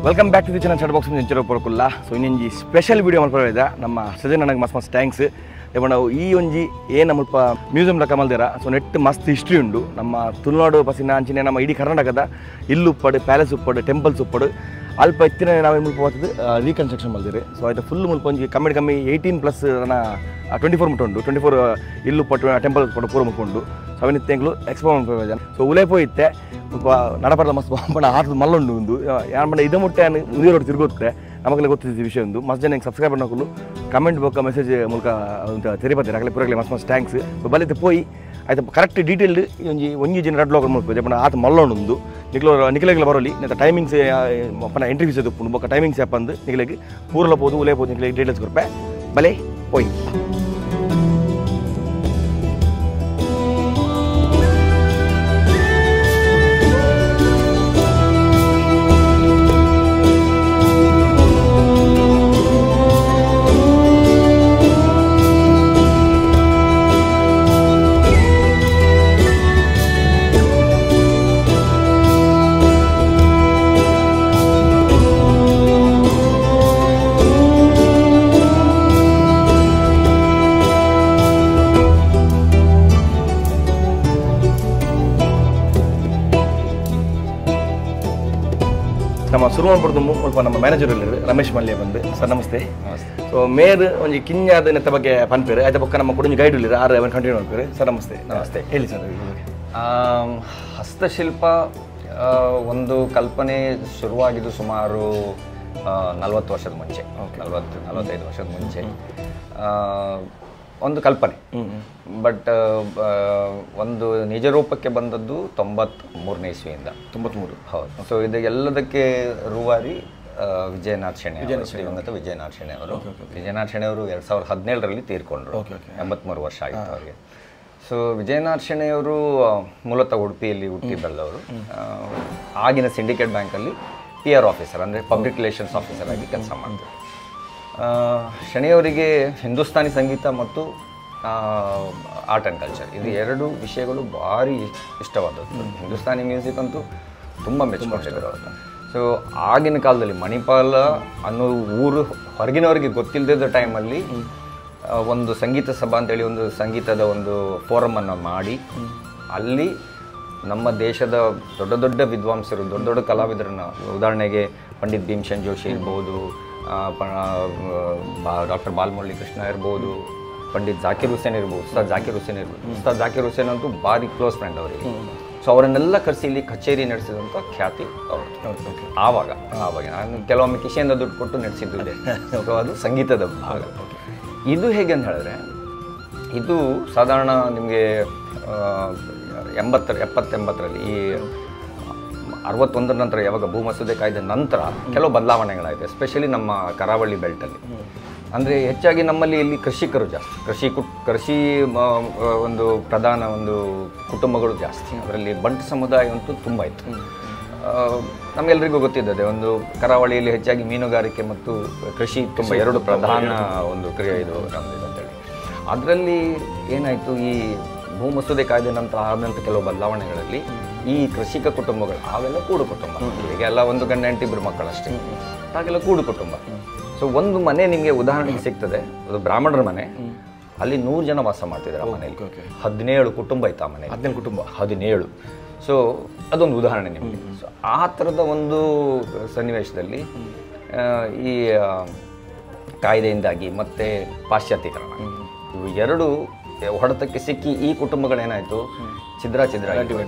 Welcome back to the channel chat box ನೆಂಚರ ಪರಕುಲ್ಲ so ಇನ್ನೊಂಜಿ ಸ್ಪೆಷಲ್ ವಿಡಿಯೋ ಮಲ್ಪದ ನಮ್ಮ ಸಜನ್ ನನಗೆ ಮಸ್ತ್ ಥ್ಯಾಂಕ್ಸ್ ಇವಾಗ ನಾವು ಈ ಒಂಜಿ ಏನು ಮುಲ್ಪ ಮ್ಯೂಸಿಯಂ ಲಕ ಮಲ್ದಿರ ಸೊ ನೆಟ್ ಮಸ್ತ್ ಹಿಸ್ಟ್ರಿ ಉಂಡು ನಮ್ಮ ತುಳುನಾಡು ಪಸಿನ ಅಂಚಿನ ನಮ್ಮ ಇಡೀ ಕರ್ನಾಟಕದ ಇಲ್ಲು ಉಪ್ಪಡು ಪ್ಯಾಲೇಸ್ ಉಪ್ಪಡು ಟೆಂಪಲ್ಸ್ ಉಪ್ಪಡು ಅಲ್ಪ ಎತ್ತಿನ ನಾವು ಮುಲ್ಪ ಹೋಗ್ತದೆ ರೀಕನ್ಸ್ಟ್ರಕ್ಷನ್ ಮಲ್ದಿರಿ ಸೊ ಆಯ್ತು ಫುಲ್ ಮುಲ್ಪ ಒಂಜಿ ಕಮ್ಮಿ 18+ 24 ಮುಟ್ಟು ಉಂಡು 24 ಇಲ್ಲು ಪಟ್ಟು ಟೆಂಪಲ್ ಪಟ್ಟು ಪೂರ ಮುಕ್ಕೊಂಡು ಸೊ ಅವನ ತಿಂಗಳು ಎಕ್ಸ್ಪ್ಲೋರ್ ಮಾಡ್ಬೋದು ಸೊ ಉಲೇ ಪೋಯಿತ್ತೆ ನಡಪಡ ಮಸ್ತ್ ಪಂಪಣ ಆಟದ ಮಲ್ಲುಂಡು ಒಂದು ಯಾರು ಮಾಡಿ ಇದು ಮುಟ್ಟೆ ಉದಿರೋಡು ತಿರುಗುತ್ತೆ ನಮಗೆಲ್ಲ ಗೊತ್ತಿದ್ದ ವಿಷಯ ಒಂದು ಮಸ್ತ್ ಜನ ಸಬ್ಸ್ಕ್ರೈಬ್ ಮಾಡ್ಕೊಂಡು ಕಮೆಂಟ್ ಬೊಕ್ಕ ಮೆಸೇಜ್ ಮೂಲಕ ತೆರಿಬತ್ತಾರೆ ಆಗಲೇ ಪೂರಗಲೇ ಮಸ್ತ್ ಥ್ಯಾಂಕ್ಸ್ ಸೊ ಬಲಿತೆ ಪೋಯಿ ಆಯ್ತು ಕರೆಕ್ಟ್ ಡೀಟೇಲ್ಡ್ ಒಂಜಿ ಜನ ರೆಡ್ ಲಾಗ್ ಮಾಡ್ಬೋದು ಜಪಣ ಆತ ಮಲ್ಲೊಂಡು ನಿಖಿಲೆಗೆ ಬರೋಲಿ ನೆತ್ತ ಟೈಮಿಂಗ್ಸ್ ಪನ ಎಂಟ್ರಿ ಫೀಸ್ ಎದ್ದು ಬೊಕ್ಕ ಟೈಮಿಂಗ್ಸ್ ಆ್ಯಪ್ ಅಂದು ನಿಖಿಲೆಗೆ ಪೂರಲ ಪೋದು ಉಲೇ ಪೋದು ನಿಖಿಲೆಗೆ ಡೀಟೇಲ್ಸ್ ಕೊಡ್ಪೆ ಬಲೆ ಪೋಯಿ ನಮ್ಮ ಶುರು ಮಾಡ್ಬಿಡ್ದು ಸ್ವಲ್ಪ ನಮ್ಮ ಮ್ಯಾನೇಜರ್ ಇಲ್ಲರು ರಮೇಶ್ ಮಲ್ಯ ಬಂದು ಸರ್ ನಮಸ್ತೆ ಸೊ ಮೇರ್ ಒಂಜಿ ಕಿಂಜಾದ ನೆತ್ತ ಬಗ್ಗೆ ಪನ್ಪೇರು ಆಯ್ತು ಪಕ್ಕ ನಮ್ಮ ಕುಡಿಂಜಿ ಗೈಡ್ ಇಲ್ಲರು ಆರು ಅವನ್ ಕಂಟಿನ್ಯೂ ಮಾಡ್ಪೇರು ಸರ್ ನಮಸ್ತೆ ನಮಸ್ತೆ ಹೇಳಿ ಸರ್ ಹಸ್ತಶಿಲ್ಪ ಒಂದು ಕಲ್ಪನೆ ಶುರುವಾಗಿದ್ದು ಸುಮಾರು 40 ವರ್ಷದ ಮುಂಚೆ 45 ವರ್ಷದ ಮುಂಚೆ ಒಂದು ಕಲ್ಪನೆ ಬಟ್ ಒಂದು ನಿಜ ರೂಪಕ್ಕೆ ಬಂದದ್ದು 93ನೇ ಇಸ್ವಿಯಿಂದ 93 ಹೌದು ಸೊ ಇದು ಎಲ್ಲದಕ್ಕೆ ರೂವಾರಿ ವಿಜಯನಾಥ್ ಶೆಣೆ ದಿವಂಗತ ವಿಜಯನಾಥ್ ಶೆಣೆ ಅವರು ವಿಜಯನಾಥ್ ಶೆಣೆ ಅವರು 2017ರಲ್ಲಿ ತೀರ್ಕೊಂಡ್ರು 83 ವರ್ಷ ಆಗಿತ್ತು ಅವರಿಗೆ ಸೊ ವಿಜಯನಾಥ್ ಶೆಣೆಯವರು ಮೂಲತಃ ಉಡುಪಿಯಲ್ಲಿ ಹುಟ್ಟಿ ಬೆಳೆದವರು ಆಗಿನ ಸಿಂಡಿಕೇಟ್ ಬ್ಯಾಂಕಲ್ಲಿ PR ಆಫೀಸರ್ ಅಂದರೆ ಪಬ್ಲಿಕ್ ರಿಲೇಷನ್ಸ್ ಆಫೀಸರ್ ಆಗಿ ಕೆಲಸ ಮಾಡ್ತಾರೆ ಶೆಣೆಯವರಿಗೆ ಹಿಂದೂಸ್ತಾನಿ ಸಂಗೀತ ಮತ್ತು ಆರ್ಟ್ ಆ್ಯಂಡ್ ಕಲ್ಚರ್ ಇದು ಎರಡು ವಿಷಯಗಳು ಭಾರಿ ಇಷ್ಟವಾದದ್ದು ಹಿಂದೂಸ್ತಾನಿ ಮ್ಯೂಸಿಕ್ ಅಂತೂ ತುಂಬ ಮೆಚ್ಚಿಕೊಂಡಿದ್ರು ಅವರು ಸೊ ಆಗಿನ ಕಾಲದಲ್ಲಿ ಮಣಿಪಾಲ ಅನ್ನೋ ಊರು ಹೊರಗಿನವರಿಗೆ ಗೊತ್ತಿಲ್ಲದ ಟೈಮಲ್ಲಿ ಒಂದು ಸಂಗೀತ ಸಭಾ ಅಂತೇಳಿ ಒಂದು ಸಂಗೀತದ ಒಂದು ಫೋರಮನ್ನು ಮಾಡಿ ಅಲ್ಲಿ ನಮ್ಮ ದೇಶದ ದೊಡ್ಡ ದೊಡ್ಡ ವಿದ್ವಾಂಸರು ದೊಡ್ಡ ದೊಡ್ಡ ಕಲಾವಿದರನ್ನು ಉದಾಹರಣೆಗೆ ಪಂಡಿತ್ ಭೀಮ್ಸೆನ್ ಜೋಶಿ ಇರ್ಬೋದು ಡಾಕ್ಟರ್ ಬಾಲಮುರಳಿ ಕೃಷ್ಣ ಇರ್ಬೋದು ಪಂಡಿತ್ ಜಾಕಿರ್ ಹುಸೇನ್ ಇರ್ಬೋದು ಉಸ್ತಾದ್ ಜಾಕಿರ್ ಹುಸೇನ್ ಇರ್ಬೋದು ಉಸ್ತಾದ್ ಜಾಕಿರ್ ಹುಸೇನ್ ಅಂತೂ ಭಾರಿ ಕ್ಲೋಸ್ ಫ್ರೆಂಡ್ ಅವರಿಗೆ ಸೊ ಅವರನ್ನೆಲ್ಲ ಕರೆಸಿ ಇಲ್ಲಿ ಕಚೇರಿ ನಡೆಸಿದಂಥ ಖ್ಯಾತಿ ಅವ್ರದ್ದು ಆವಾಗ ನಾನು ಕೆಲವೊಮ್ಮೆ ಕಿಶೆಯಿಂದ ದುಡ್ಡು ಕೊಟ್ಟು ನಡೆಸಿದ್ದೆ ಸೊ ಅದು ಸಂಗೀತದ ಭಾಗ ಇದು ಹೇಗೆ ಅಂತ ಹೇಳಿದ್ರೆ ಇದು ಸಾಧಾರಣ ನಿಮಗೆ 70-80ರಲ್ಲಿ ಈ 61 ನಂತರ ಯಾವಾಗ ಭೂ ಮಸೂದೆ ಕಾಯ್ದೆ ನಂತರ ಕೆಲವು ಬದಲಾವಣೆಗಳಾಯಿತು ಎಸ್ಪೆಷಲಿ ನಮ್ಮ ಕರಾವಳಿ ಬೆಲ್ಟಲ್ಲಿ ಅಂದರೆ ಹೆಚ್ಚಾಗಿ ನಮ್ಮಲ್ಲಿ ಇಲ್ಲಿ ಕೃಷಿಕರು ಜಾಸ್ತಿ ಕೃಷಿ ಒಂದು ಪ್ರಧಾನ ಒಂದು ಕುಟುಂಬಗಳು ಜಾಸ್ತಿ ಅದರಲ್ಲಿ ಬಂಟು ಸಮುದಾಯ ಅಂತೂ ತುಂಬ ಇತ್ತು ನಮಗೆಲ್ಲರಿಗೂ ಗೊತ್ತಿದ್ದದೆ ಒಂದು ಕರಾವಳಿಯಲ್ಲಿ ಹೆಚ್ಚಾಗಿ ಮೀನುಗಾರಿಕೆ ಮತ್ತು ಕೃಷಿ ತುಂಬ ಎರಡು ಪ್ರಧಾನ ಒಂದು ಕ್ರಿಯೆ ಇದು ನಮ್ಮದು ಅಂತೇಳಿ ಅದರಲ್ಲಿ ಏನಾಯಿತು ಈ ಭೂ ಮಸೂದೆ ಕಾಯ್ದೆ ನಂತರ ಆದಂಥ ಕೆಲವು ಬದಲಾವಣೆಗಳಲ್ಲಿ ಈ ಕೃಷಿಕ ಕುಟುಂಬಗಳು ಅವೆಲ್ಲ ಕೂಡು ಕುಟುಂಬ ಹೀಗೆಲ್ಲ ಒಂದು ಗಂಡ ಹೆಂಡತಿ ಇಬ್ಬರು ಮಕ್ಕಳಷ್ಟೇ ಹಾಗೆಲ್ಲ ಕೂಡು ಕುಟುಂಬ ಸೊ ಒಂದು ಮನೆ ನಿಮಗೆ ಉದಾಹರಣೆಗೆ ಸಿಗ್ತದೆ ಅದು ಬ್ರಾಹ್ಮಣರ ಮನೆ ಅಲ್ಲಿ 100 ಜನ ವಾಸ ಮಾಡ್ತಿದ್ದಾರೆ ಆ ಮನೆಯಲ್ಲಿ 17 ಕುಟುಂಬ ಇತ್ತು ಆ ಮನೆ 17 ಸೊ ಅದೊಂದು ಉದಾಹರಣೆ ನಿಮಗೆ ಸೊ ಆ ಥರದ ಒಂದು ಸನ್ನಿವೇಶದಲ್ಲಿ ಈ ಕಾಯ್ದೆಯಿಂದಾಗಿ ಮತ್ತು ಪಾಶ್ಚಾತ್ಯೀಕರಣ ಇವು ಎರಡು ಹೊಡೆತಕ್ಕೆ ಸಿಕ್ಕಿ ಈ ಕುಟುಂಬಗಳೇನಾಯಿತು ಛಿದ್ರ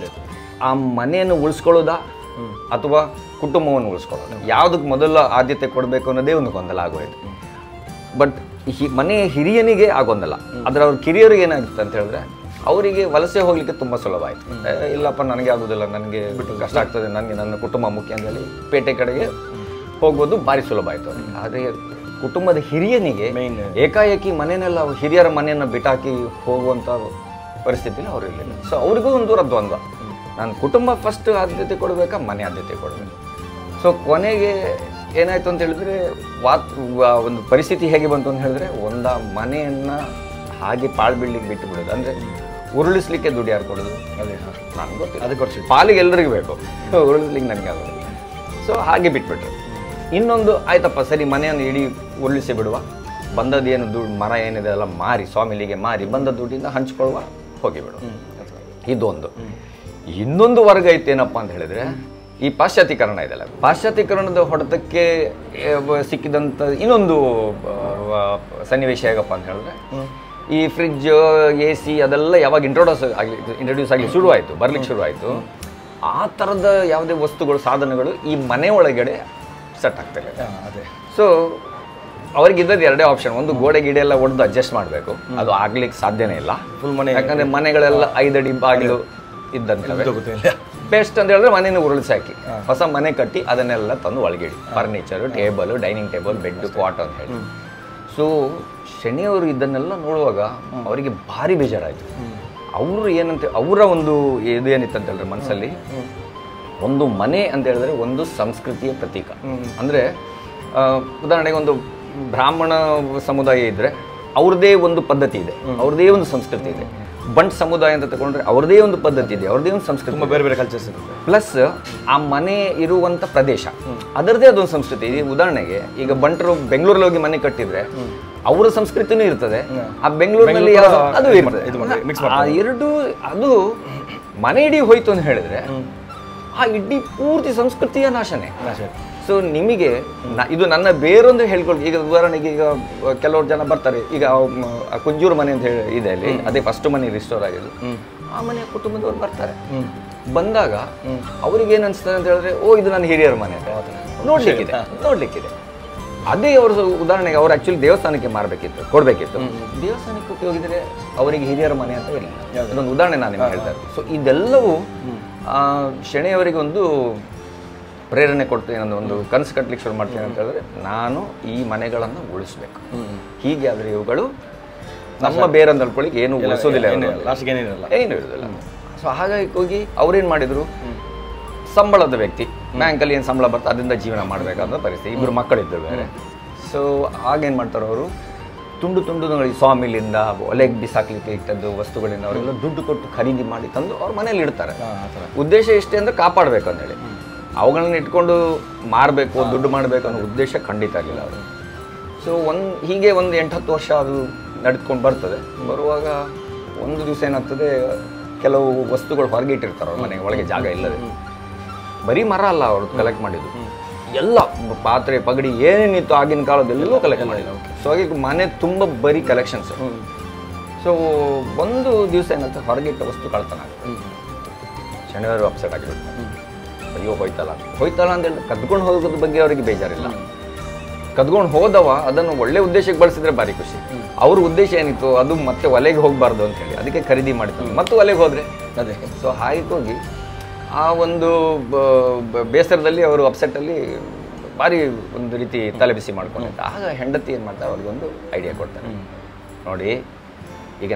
ಆ ಮನೆಯನ್ನು ಉಳಿಸ್ಕೊಳ್ಳೋದಾ ಅಥವಾ ಕುಟುಂಬವನ್ನು ಉಳಿಸ್ಕೊಳ್ಳೋದು ಯಾವುದಕ್ಕೆ ಮೊದಲ ಆದ್ಯತೆ ಕೊಡಬೇಕು ಅನ್ನೋದೇ ಒಂದು ಗೊಂದಲ ಆಗೋಯ್ತು ಬಟ್ ಮನೆ ಹಿರಿಯನಿಗೆ ಆ ಗೊಂದಲ ಆದರೆ ಅವ್ರ ಕಿರಿಯರಿಗೆ ಏನಾಗುತ್ತೆ ಅಂತ ಹೇಳಿದ್ರೆ ಅವರಿಗೆ ವಲಸೆ ಹೋಗಲಿಕ್ಕೆ ತುಂಬ ಸುಲಭ ಆಯಿತು ಇಲ್ಲಪ್ಪ ನನಗೆ ಆಗೋದಿಲ್ಲ ನನಗೆ ಕಷ್ಟ ಆಗ್ತದೆ ನನಗೆ ನನ್ನ ಕುಟುಂಬ ಮುಖ್ಯ ಅಂತೇಳಿ ಪೇಟೆ ಕಡೆಗೆ ಹೋಗೋದು ಭಾರಿ ಸುಲಭ ಆಯಿತು ಅವರಿಗೆ ಆದರೆ ಕುಟುಂಬದ ಹಿರಿಯನಿಗೆ Main. ಏಕಾಏಕಿ ಮನೆಯನ್ನೆಲ್ಲ ಹಿರಿಯರ ಮನೆಯನ್ನು ಬಿಟ್ಟಾಕಿ ಹೋಗುವಂಥ ಪರಿಸ್ಥಿತಿಲಿ ಅವ್ರು ಇರಲಿಲ್ಲ. ಸೊ ಅವ್ರಿಗೂ ಒಂದು ದ್ವಂದ್ವ, ನಾನು ಕುಟುಂಬ ಫಸ್ಟ್ ಆದ್ಯತೆ ಕೊಡಬೇಕಾ ಮನೆ ಆದ್ಯತೆ ಕೊಡಬೇಕು. ಸೊ ಕೊನೆಗೆ ಏನಾಯ್ತು ಅಂತ ಹೇಳಿದ್ರೆ ಒಂದು ಪರಿಸ್ಥಿತಿ ಹೇಗೆ ಬಂತು ಅಂತ ಹೇಳಿದ್ರೆ, ಒಂದು ಮನೆಯನ್ನು ಹಾಗೆ ಪಾಳು ಬೀಳ್ಲಿಕ್ಕೆ ಬಿಟ್ಟು ಬಿಡೋದು, ಅಂದರೆ ಉರುಳಿಸ್ಲಿಕ್ಕೆ ದುಡ್ಡು ಯಾರು ಕೊಡೋದು? ಅದೇ ನನಗೆ ಗೊತ್ತಿಲ್ಲ, ಅದಕ್ಕೆ ವರ್ಷ ಪಾಲಿಗೆ ಎಲ್ರಿಗೂ ಬೇಕು, ಉರುಳಿಸ್ಲಿಕ್ಕೆ ನನಗೆ ಆಗೋದಿಲ್ಲ. ಸೊ ಹಾಗೆ ಬಿಟ್ಬಿಟ್ರು. ಇನ್ನೊಂದು ಆಯ್ತಪ್ಪ ಸರಿ, ಮನೆಯನ್ನು ಇಡೀ ಉರುಳಿಸಿ ಬಿಡುವ, ಬಂದದ್ದೇನು ದುಡ್ಡು ಮರ ಏನಿದೆ ಎಲ್ಲ ಮಾರಿ ಸ್ವಾಮಿಲಿಗೆ ಮಾರಿ ಬಂದ ದುಡ್ಡಿಂದ ಹಂಚ್ಕೊಳ್ಳುವ, ಹೋಗಿಬಿಡು. ಇದೊಂದು. ಇನ್ನೊಂದು ವರ್ಗ ಐತೇನಪ್ಪ ಅಂತ ಹೇಳಿದ್ರೆ, ಈ ಪಾಶ್ಚಾತ್ಯೀಕರಣ ಇದೆಲ್ಲ, ಪಾಶ್ಚಾತ್ಯೀಕರಣದ ಹೊಡೆತಕ್ಕೆ ಸಿಕ್ಕಿದಂಥ ಇನ್ನೊಂದು ಸನ್ನಿವೇಶ ಹೇಗಪ್ಪ ಅಂತ ಹೇಳಿದ್ರೆ, ಈ ಫ್ರಿಜ್ AC ಅದೆಲ್ಲ ಯಾವಾಗ ಇಂಟ್ರೊಡ್ಯೂಸ್ ಆಗಲಿ ಶುರುವಾಯಿತು, ಬರ್ಲಿಕ್ಕೆ ಶುರುವಾಯಿತು, ಆ ಥರದ ಯಾವುದೇ ವಸ್ತುಗಳು ಸಾಧನಗಳು ಈ ಮನೆ ಒಳಗಡೆ ಸೆಟ್ ಆಗ್ತವೆ. ಅದೇ ಸೊ ಅವ್ರಿಗಿದ್ದದ್ದು ಎರಡೇ ಆಪ್ಷನ್, ಒಂದು ಗೋಡೆ ಗಿಡೆ ಎಲ್ಲ ಹೊಡೆದು ಅಡ್ಜಸ್ಟ್ ಮಾಡಬೇಕು, ಅದು ಆಗ್ಲಿಕ್ಕೆ ಸಾಧ್ಯನೇ ಇಲ್ಲ ಫುಲ್ ಮನೆ, ಯಾಕಂದರೆ ಮನೆಗಳೆಲ್ಲ 5 ಅಡಿ ಬಾಗಿಲು ಇದ್ದಂತೆ. ಬೆಸ್ಟ್ ಅಂತ ಹೇಳಿದ್ರೆ ಮನೇನ ಉರುಳಿಸಿ ಹಾಕಿ ಹೊಸ ಮನೆ ಕಟ್ಟಿ ಅದನ್ನೆಲ್ಲ ತಂದು ಒಳಗಿಡಿ, furniture, table, dining table, bed, ಕ್ವಾಟ್ ಅಂತ ಹೇಳಿ. ಸೊ ಶನಿಯವರು ಇದನ್ನೆಲ್ಲ ನೋಡುವಾಗ ಅವರಿಗೆ ಭಾರಿ ಬೇಜಾರಾಯಿತು. ಅವರು ಏನಂತ, ಅವರ ಒಂದು ಇದು ಏನಿತ್ತು ಅಂತ ಹೇಳಿದ್ರೆ ಮನಸ್ಸಲ್ಲಿ, ಒಂದು ಮನೆ ಅಂತ ಹೇಳಿದ್ರೆ ಒಂದು ಸಂಸ್ಕೃತಿಯ ಪ್ರತೀಕ. ಅಂದರೆ ಉದಾಹರಣೆಗೆ ಒಂದು ಬ್ರಾಹ್ಮಣ ಸಮುದಾಯ ಇದ್ದರೆ ಅವ್ರದ್ದೇ ಒಂದು ಪದ್ಧತಿ ಇದೆ, ಅವ್ರದ್ದೇ ಒಂದು ಸಂಸ್ಕೃತಿ ಇದೆ. ಬಂಟ್ ಸಮುದಾಯ ಅಂತ ತಗೊಂಡ್ರೆ ಅವ್ರದ್ದೇ ಒಂದು ಪದ್ಧತಿ ಇದೆ, ಅವ್ರದ್ದೇ ಒಂದು ಸಂಸ್ಕೃತಿ, ತುಂಬ ಬೇರೆ ಬೇರೆ ಕಲ್ಚರ್ಸ್ ಇರುತ್ತೆ. ಪ್ಲಸ್ ಆ ಮನೆ ಇರುವಂಥ ಪ್ರದೇಶ ಅದರದೇ ಅದೊಂದು ಸಂಸ್ಕೃತಿ. ಉದಾಹರಣೆಗೆ ಈಗ ಬಂಟರು ಬೆಂಗಳೂರಲ್ಲಿ ಹೋಗಿ ಮನೆ ಕಟ್ಟಿದ್ರೆ ಅವರ ಸಂಸ್ಕೃತಿನೂ ಇರ್ತದೆ, ಆ ಬೆಂಗಳೂರಿನಲ್ಲಿ ಅದು ಇರ್ತದೆ. ಆ ಎರಡು ಅದು ಮನೆ ಇಡೀ ಹೋಯ್ತು ಅಂತ ಹೇಳಿದ್ರೆ ಆ ಇಡೀ ಪೂರ್ತಿ ಸಂಸ್ಕೃತಿಯ ನಾಶನೇ. ಸೊ ನಿಮಗೆ ಇದು ನನ್ನ ಬೇರೊಂದು ಹೇಳ್ಕೊಳ್ಳಿ. ಈಗ ಉದಾಹರಣೆಗೆ ಈಗ ಕೆಲವರು ಜನ ಬರ್ತಾರೆ, ಈಗ ಕುಂಜೂರು ಮನೆ ಅಂತ ಹೇಳಿ ಇದೆ ಅಲ್ಲಿ, ಅದೇ ಫಸ್ಟ್ ಮನೆ ರಿಸ್ಟೋರ್ ಆಗಿದ್ದು, ಆ ಮನೆಯ ಕುಟುಂಬದವ್ರು ಬರ್ತಾರೆ. ಬಂದಾಗ ಅವ್ರಿಗೆ ಏನು ಅನಿಸ್ತದೆ ಅಂತ ಹೇಳಿದ್ರೆ, ಓ ಇದು ನನ್ನ ಹಿರಿಯರ ಮನೆ ಅಂತ ನೋಡ್ಲಿಕ್ಕಿದೆ. ಅದೇ ಅವರು ಉದಾಹರಣೆಗೆ ಅವ್ರು ಆ್ಯಕ್ಚುಲಿ ದೇವಸ್ಥಾನಕ್ಕೆ ಕೊಡಬೇಕಿತ್ತು, ದೇವಸ್ಥಾನಕ್ಕೆ ಹೋಗಿದ್ರೆ ಅವರಿಗೆ ಹಿರಿಯರ ಮನೆ ಅಂತ ಇರಲಿಲ್ಲ. ಇದೊಂದು ಉದಾಹರಣೆ ನಾನು ನಿಮ್ಗೆ ಹೇಳ್ತಾ ಇದ್ದೀನಿ. ಸೊ ಇದೆಲ್ಲವೂ ಶನಿಯವರಿಗೆ ಒಂದು ಪ್ರೇರಣೆ ಕೊಡ್ತೀನಿ, ಒಂದು ಕನಸು ಕಟ್ಟಲಿಕ್ಕೆ ಶುರು ಮಾಡ್ತೀನಿ ಅಂತ ಹೇಳಿದ್ರೆ, ನಾನು ಈ ಮನೆಗಳನ್ನು ಉಳಿಸ್ಬೇಕು. ಹೀಗೆ ಆದರೆ ಇವುಗಳು ನಮ್ಮ ಬೇರಂತ ಅನ್ಕೊಳ್ಳಿಕ್ಕೆ ಏನು ಉಳಿಸೋದಿಲ್ಲ, ಏನು ಇರೋದಿಲ್ಲ. ಸೊ ಹಾಗಾಗಿ ಹೋಗಿ ಅವ್ರೇನು ಮಾಡಿದರು, ಸಂಬಳದ ವ್ಯಕ್ತಿ, ಬ್ಯಾಂಕಲ್ಲಿ ಏನು ಸಂಬಳ ಬರ್ತದೆ ಅದರಿಂದ ಜೀವನ ಮಾಡಬೇಕಾದ ಪರಿಸ್ಥಿತಿ, ಇಬ್ಬರು ಮಕ್ಕಳಿದ್ದರು ಬೇರೆ. ಸೊ ಆಗೇನು ಮಾಡ್ತಾರೆ ಅವರು, ತುಂಡು ಸ್ವಾಮಿಲಿಂದ ಒಲೆಗೆ ಬಿಸಾಕ್ಲಿಕ್ಕೆ ಇಟ್ಟದ್ದು ವಸ್ತುಗಳಿಂದ ಅವರೆಲ್ಲ ದುಡ್ಡು ಕೊಟ್ಟು ಖರೀದಿ ಮಾಡಿ ತಂದು ಅವ್ರ ಮನೇಲಿ ಇಡ್ತಾರೆ. ಉದ್ದೇಶ ಎಷ್ಟೇ ಅಂದರೆ ಕಾಪಾಡಬೇಕು ಅಂತೇಳಿ. ಅವುಗಳನ್ನ ಇಟ್ಕೊಂಡು ಮಾರಬೇಕು, ದುಡ್ಡು ಮಾಡಬೇಕು ಅನ್ನೋ ಉದ್ದೇಶ ಖಂಡಿತ ಆಗಿಲ್ಲ ಅವರು. ಸೊ ಹೀಗೆ ಒಂದು 8-10 ವರ್ಷ ಅದು ನಡೆದುಕೊಂಡು ಬರ್ತದೆ. ಬರುವಾಗ ಒಂದು ದಿವಸ ಏನಾಗ್ತದೆ, ಕೆಲವು ವಸ್ತುಗಳು ಹೊರಗೆ ಇಟ್ಟಿರ್ತಾರೆ ಅವ್ರ ಮನೆಗೆ, ಒಳಗೆ ಜಾಗ ಇಲ್ಲದೆ. ಬರೀ ಮರ ಅಲ್ಲ ಅವರು ಕಲೆಕ್ಟ್ ಮಾಡಿದ್ದು, ಎಲ್ಲ ಪಾತ್ರೆ ಪಗಡಿ ಏನೇನಿತ್ತು ಆಗಿನ ಕಾಲದೆಲ್ಲೂ ಕಲೆಕ್ಟ್ ಮಾಡಿದ್ರು. ಸೊ ಹಾಗೆ ಮನೆ ತುಂಬ ಬರೀ ಕಲೆಕ್ಷನ್ಸ್. ಸೊ ಒಂದು ದಿವಸ ಏನಾಗ್ತದೆ, ಹೊರಗೆ ಇಟ್ಟ ವಸ್ತು ಕಳ್ತನ ಆಗುತ್ತೆ. ಶನಿವಾರ ಅಪ್ಸೆಟ್ ಆಗಿಬಿಡ್ತಾರೆ, ಅಯ್ಯೋ ಹೋಯ್ತಲ್ಲ ಅಂತ ಹೇಳಿ ಕದ್ಕೊಂಡು ಹೋಗೋದ್ರ ಬಗ್ಗೆ ಅವರಿಗೆ ಬೇಜಾರಿಲ್ಲ. ಕದ್ಕೊಂಡು ಹೋದವ ಅದನ್ನು ಒಳ್ಳೆ ಉದ್ದೇಶಕ್ಕೆ ಬಳಸಿದ್ರೆ ಭಾರಿ ಖುಷಿ. ಅವ್ರ ಉದ್ದೇಶ ಏನಿತ್ತು, ಅದು ಮತ್ತೆ ಒಲೆಗೆ ಹೋಗಬಾರ್ದು ಅಂತ ಹೇಳಿ ಅದಕ್ಕೆ ಖರೀದಿ ಮಾಡಿದ್ರು, ಮತ್ತೆ ಒಲೆಗೆ ಹೋದರೆ ಅದೇ. ಸೊ ಹಾಗೆ ಹೋಗಿ ಆ ಒಂದು ಬೇಸರದಲ್ಲಿ ಅವರು ಅಪ್ಸೆಟ್ಟಲ್ಲಿ ಭಾರಿ ಒಂದು ರೀತಿ ತಲೆಬಿಸಿ ಮಾಡ್ಕೊಂಡಿರ್ತಾರೆ. ಆಗ ಹೆಂಡತಿ ಏನು ಮಾಡ್ತಾರೆ, ಅವ್ರಿಗೊಂದು ಐಡಿಯಾ ಕೊಡ್ತಾರೆ, ನೋಡಿ ಈಗ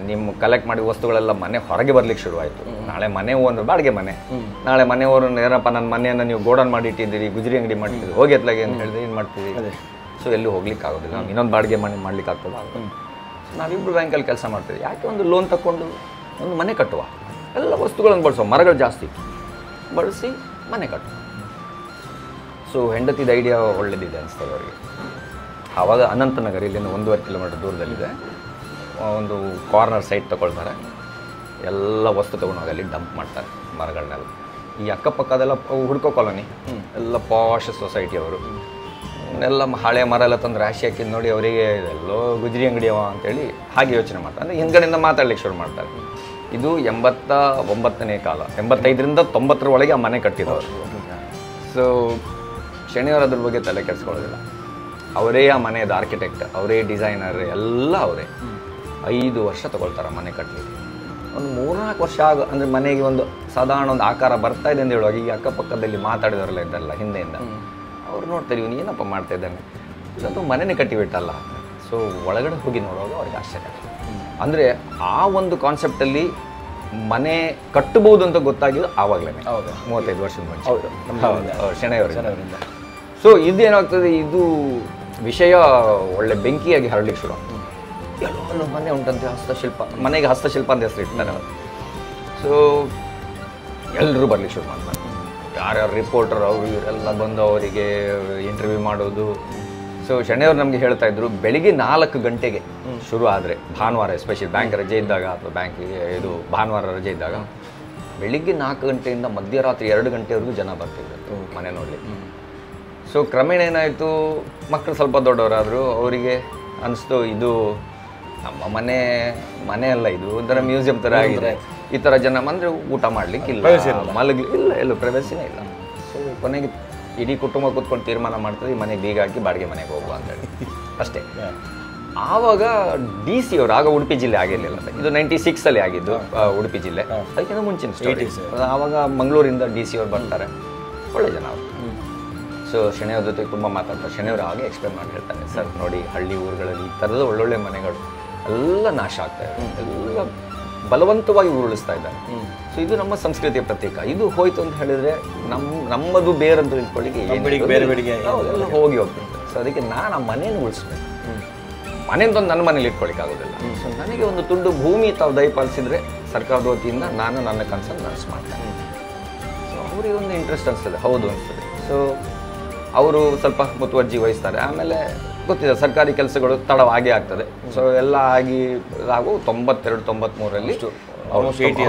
ನಿಮ್ಮ ಕಲೆಕ್ಟ್ ಮಾಡಿದ ವಸ್ತುಗಳೆಲ್ಲ ಮನೆ ಹೊರಗೆ ಬರ್ಲಿಕ್ಕೆ ಶುರುವಾಯಿತು. ನಾಳೆ ಮನೆ ಓನರ್ ಬಾಡಿಗೆ ಮನೆ, ನಾಳೆ ಮನೆ ಓನರ್ ಏನಪ್ಪ ನನ್ನ ಮನೆಯನ್ನು ನೀವು ಗೋಡನ್ ಮಾಡಿ ಇಟ್ಟಿದ್ದೀರಿ, ಗುಜರಿ ಅಂಗಡಿ ಮಾಡಿಟ್ಟಿದ್ದೀರಿ, ಹೋಗಿ ಎತ್ಲಾಗೆ ಅಂತ ಹೇಳಿದ್ರೆ ಏನು ಮಾಡ್ತೀವಿ. ಸೊ ಎಲ್ಲೂ ಹೋಗ್ಲಿಕ್ಕೆ ಆಗೋದಿಲ್ಲ, ನಾವು ಇನ್ನೊಂದು ಬಾಡಿಗೆ ಮನೆ ಮಾಡ್ಲಿಕ್ಕೆ ಆಗ್ತದೆ. ನಾವಿಬ್ಬರು ಬ್ಯಾಂಕಲ್ಲಿ ಕೆಲಸ ಮಾಡ್ತೀವಿ, ಯಾಕೆ ಒಂದು ಲೋನ್ ತಗೊಂಡು ಒಂದು ಮನೆ ಕಟ್ಟುವ, ಎಲ್ಲ ವಸ್ತುಗಳನ್ನು ಬಳಸುವ, ಮರಗಳು ಜಾಸ್ತಿ ಬಳಸಿ ಮನೆ ಕಟ್ಟುವ. ಸೊ ಹೆಂಡತಿದ ಐಡಿಯಾ ಒಳ್ಳೇದಿದೆ ಅನಿಸ್ತದೆ ಅವರಿಗೆ. ಆವಾಗ ಅನಂತನಗರ ಇಲ್ಲಿಂದ 1.5 ಕಿಲೋಮೀಟರ್ ದೂರದಲ್ಲಿದೆ, ಒಂದು ಕಾರ್ನರ್ ಸೈಟ್ ತೊಗೊಳ್ತಾರೆ, ಎಲ್ಲ ವಸ್ತು ತೊಗೊಂಡೋಗಿ ಅಲ್ಲಿ ಡಂಪ್ ಮಾಡ್ತಾರೆ ಮರಗಳನ್ನೆಲ್ಲ. ಈ ಅಕ್ಕಪಕ್ಕದೆಲ್ಲ ಹುಡ್ಕೋ ಕಾಲೋನಿ ಎಲ್ಲ ಪಾಶ್ ಸೊಸೈಟಿ ಅವರು ಎಲ್ಲ ಹಳೆ ಮರ ಎಲ್ಲ ತಂದು ರಾಶಿ ಹಾಕಿದ್ದು ನೋಡಿ ಅವರಿಗೆ ಎಲ್ಲೋ ಗುಜರಿ ಅಂಗಡಿ ಅವ ಅಂತೇಳಿ ಹಾಗೆ ಯೋಚನೆ ಮಾಡ್ತಾರೆ. ಅಂದರೆ ಹಿಂದ್ಗಡೆಯಿಂದ ಮಾತಾಡ್ಲಿಕ್ಕೆ ಶುರು ಮಾಡ್ತಾರೆ. ಇದು 89ನೇ ಕಾಲ, 85ರಿಂದ 90ರ ಒಳಗೆ ಆ ಮನೆ ಕಟ್ಟಿದವರು. ಸೊ ಶನಿವಾರ ಅದ್ರ ಬಗ್ಗೆ ತಲೆ ಕೆಡಿಸ್ಕೊಳ್ಳೋದಿಲ್ಲ, ಅವರೇ ಆ ಮನೆಯದ ಆರ್ಕಿಟೆಕ್ಟ್, ಅವರೇ ಡಿಸೈನರ್, ಎಲ್ಲ ಅವರೇ. 5 ವರ್ಷ ತಗೊಳ್ತಾರೆ ಮನೆ ಕಟ್ಟಲಿಕ್ಕೆ. ಒಂದು 3-4 ವರ್ಷ ಅಂದರೆ ಮನೆಗೆ ಒಂದು ಸಾಧಾರಣ ಒಂದು ಆಕಾರ ಬರ್ತಾ ಇದೆ ಅಂತ ಹೇಳುವಾಗ ಈ ಅಕ್ಕಪಕ್ಕದಲ್ಲಿ ಮಾತಾಡಿದವರೆಲ್ಲ ಇದ್ದಾರಲ್ಲ ಹಿಂದೆಯಿಂದ, ಅವ್ರು ನೋಡ್ತಾರೆ ಇವನು ಏನಪ್ಪ ಮಾಡ್ತಾ ಇದ್ದಾನೆ, ಅದು ಮನೆನೇ ಕಟ್ಟಿಬಿಟ್ಟಲ್ಲ. ಸೊ ಒಳಗಡೆ ಹೋಗಿ ನೋಡುವಾಗ ಅವ್ರಿಗೆ ಆಶ್ಚರ್ಯ ಆಗ್ತದೆ. ಅಂದರೆ ಆ ಒಂದು ಕಾನ್ಸೆಪ್ಟಲ್ಲಿ ಮನೆ ಕಟ್ಟಬಹುದು ಅಂತ ಗೊತ್ತಾಗಿದ್ದು ಆವಾಗಲೇ 35 ವರ್ಷದ ಮುಂಚೆ. ಶೆಣೆಯವರಿಂದ. ಸೊ ಇದೇನಾಗ್ತದೆ, ಇದು ವಿಷಯ ಒಳ್ಳೆ ಬೆಂಕಿಯಾಗಿ ಹರಳಿಕ್ಕೆ ಶುರು ಆಗ್ತದೆ. ಎಲ್ಲೋ ಮನೆ ಉಂಟಂತೆ ಹಸ್ತಶಿಲ್ಪ, ಮನೆಗೆ ಹಸ್ತಶಿಲ್ಪ ಅಂತ ಹೆಸರು ಇಡ್ತಾರೆ ಅವರು. ಸೊ ಎಲ್ಲರೂ ಬರ್ಲಿಕ್ಕೆ ಶುರು ಮಾಡ್ತಾರೆ. ಯಾರ್ಯಾರು ರಿಪೋರ್ಟರ್ ಅವರು ಇವರೆಲ್ಲ ಬಂದು ಅವರಿಗೆ ಇಂಟರ್ವ್ಯೂ ಮಾಡೋದು. ಸೊ ಶೆಣೆಯವರು ನಮಗೆ ಹೇಳ್ತಾ ಇದ್ರು, ಬೆಳಿಗ್ಗೆ 4 ಗಂಟೆಗೆ ಶುರು ಆದರೆ ಭಾನುವಾರ, ಎಸ್ಪೆಷಲಿ ಬ್ಯಾಂಕ್ ರಜೆ ಇದ್ದಾಗ ಅಥವಾ ಬ್ಯಾಂಕಿಗೆ ಇದು ಭಾನುವಾರ ರಜೆ ಇದ್ದಾಗ ಬೆಳಿಗ್ಗೆ 4 ಗಂಟೆಯಿಂದ ಮಧ್ಯರಾತ್ರಿ 2 ಗಂಟೆವರೆಗೂ ಜನ ಬರ್ತಿದ್ರು ಮನೆ ನೋಡಲಿಕ್ಕೆ. ಸೊ ಕ್ರಮೇಣ ಏನಾಯಿತು, ಮಕ್ಕಳು ಸ್ವಲ್ಪ ದೊಡ್ಡವರಾದರು, ಅವರಿಗೆ ಅನಿಸ್ತು ಇದು ನಮ್ಮ ಮನೆ ಅಲ್ಲ, ಇದು ಒಂಥರ ಮ್ಯೂಸಿಯಂ ಥರ ಆಗಿದೆ. ಈ ಥರ ಜನ ಅಂದರೆ ಊಟ ಮಾಡಲಿಕ್ಕಿಲ್ಲ, ಮಲಗಲಿಲ್ಲ, ಎಲ್ಲೂ ಪ್ರೈವಸಿನೇ ಇಲ್ಲ. ಸೊ ಕೊನೆಗೆ ಇಡೀ ಕುಟುಂಬ ಕೂತ್ಕೊಂಡು ತೀರ್ಮಾನ ಮಾಡ್ತದೆ, ಈ ಮನೆಗೆ ಬೀಗ ಹಾಕಿ ಬಾಡಿಗೆ ಮನೆಗೆ ಹೋಗುವ ಅಂತೇಳಿ ಅಷ್ಟೇ. ಆವಾಗ DC ಅವರು, ಆಗ ಉಡುಪಿ ಜಿಲ್ಲೆ ಆಗಿರಲಿಲ್ಲ, ಇದು 96ಅಲ್ಲಿ ಆಗಿದ್ದು ಉಡುಪಿ ಜಿಲ್ಲೆ, ಅದಕ್ಕಿಂತ ಮುಂಚಿನ ಸ್ಟೋರಿ. ಆವಾಗ ಮಂಗಳೂರಿಂದ DC ಅವರು ಬರ್ತಾರೆ, ಒಳ್ಳೆ ಜನ ಅವರು. ಸೊ ಶೆಣೆಯವ್ರ ಜೊತೆ ತುಂಬ ಮಾತಾಡ್ತಾರೆ. ಶೆಣೆಯವರು ಹಾಗೆ ಎಕ್ಸ್ಪ್ಲೇನ್ ಮಾಡಿ ಹೇಳ್ತಾರೆ, ಸರ್ ನೋಡಿ ಹಳ್ಳಿ ಊರುಗಳಲ್ಲಿ ಈ ಥರದ ಒಳ್ಳೊಳ್ಳೆ ಮನೆಗಳು ಎಲ್ಲ ನಾಶ ಆಗ್ತಾ ಇದೆ, ಎಲ್ಲ ಬಲವಂತವಾಗಿ ಉರುಳಿಸ್ತಾ ಇದ್ದಾರೆ. ಸೊ ಇದು ನಮ್ಮ ಸಂಸ್ಕೃತಿಯ ಪ್ರತೀಕ. ಇದು ಹೋಯ್ತು ಅಂತ ಹೇಳಿದ್ರೆ ನಮ್ಮದು ಬೇರಂತ ತಿಳ್ಕೊಳ್ಳಿಕ್ಕೆ ಎಲ್ಲ ಹೋಗಿ ಹೋಗ್ತದೆ. ಸೊ ಅದಕ್ಕೆ ನಾನು ಆ ಮನೆಯನ್ನು ಉಳಿಸ್ಬೇಕು. ಮನೆ ಅಂತಂದು ನನ್ನ ಮನೇಲಿ ಇಟ್ಕೊಳ್ಳಿಕ್ಕೆ ಆಗೋದಿಲ್ಲ. ಸೊ ನನಗೆ ಒಂದು ತುಂಡು ಭೂಮಿ ತಾವು ದಯಪಾಲಿಸಿದ್ರೆ ಸರ್ಕಾರದ ವತಿಯಿಂದ ನಾನು ನನ್ನ ಕನಸನ್ನು ನನಸು ಮಾಡ್ತೇನೆ. ಸೊ ಅವರಿಗೆ ಒಂದು ಇಂಟ್ರೆಸ್ಟ್ ಅನಿಸ್ತದೆ, ಹೌದು ಅನಿಸ್ತದೆ. ಸೊ ಅವರು ಸ್ವಲ್ಪ ಮುತುವರ್ಜಿ ವಹಿಸ್ತಾರೆ. ಆಮೇಲೆ ಗೊತ್ತಿದೆ ಸರ್ಕಾರಿ ಕೆಲಸಗಳು ತಡವಾಗಿ ಆಗ್ತದೆ. ಸೊ ಎಲ್ಲ ಆಗಿ ನಾವು 92-93ರಲ್ಲಿ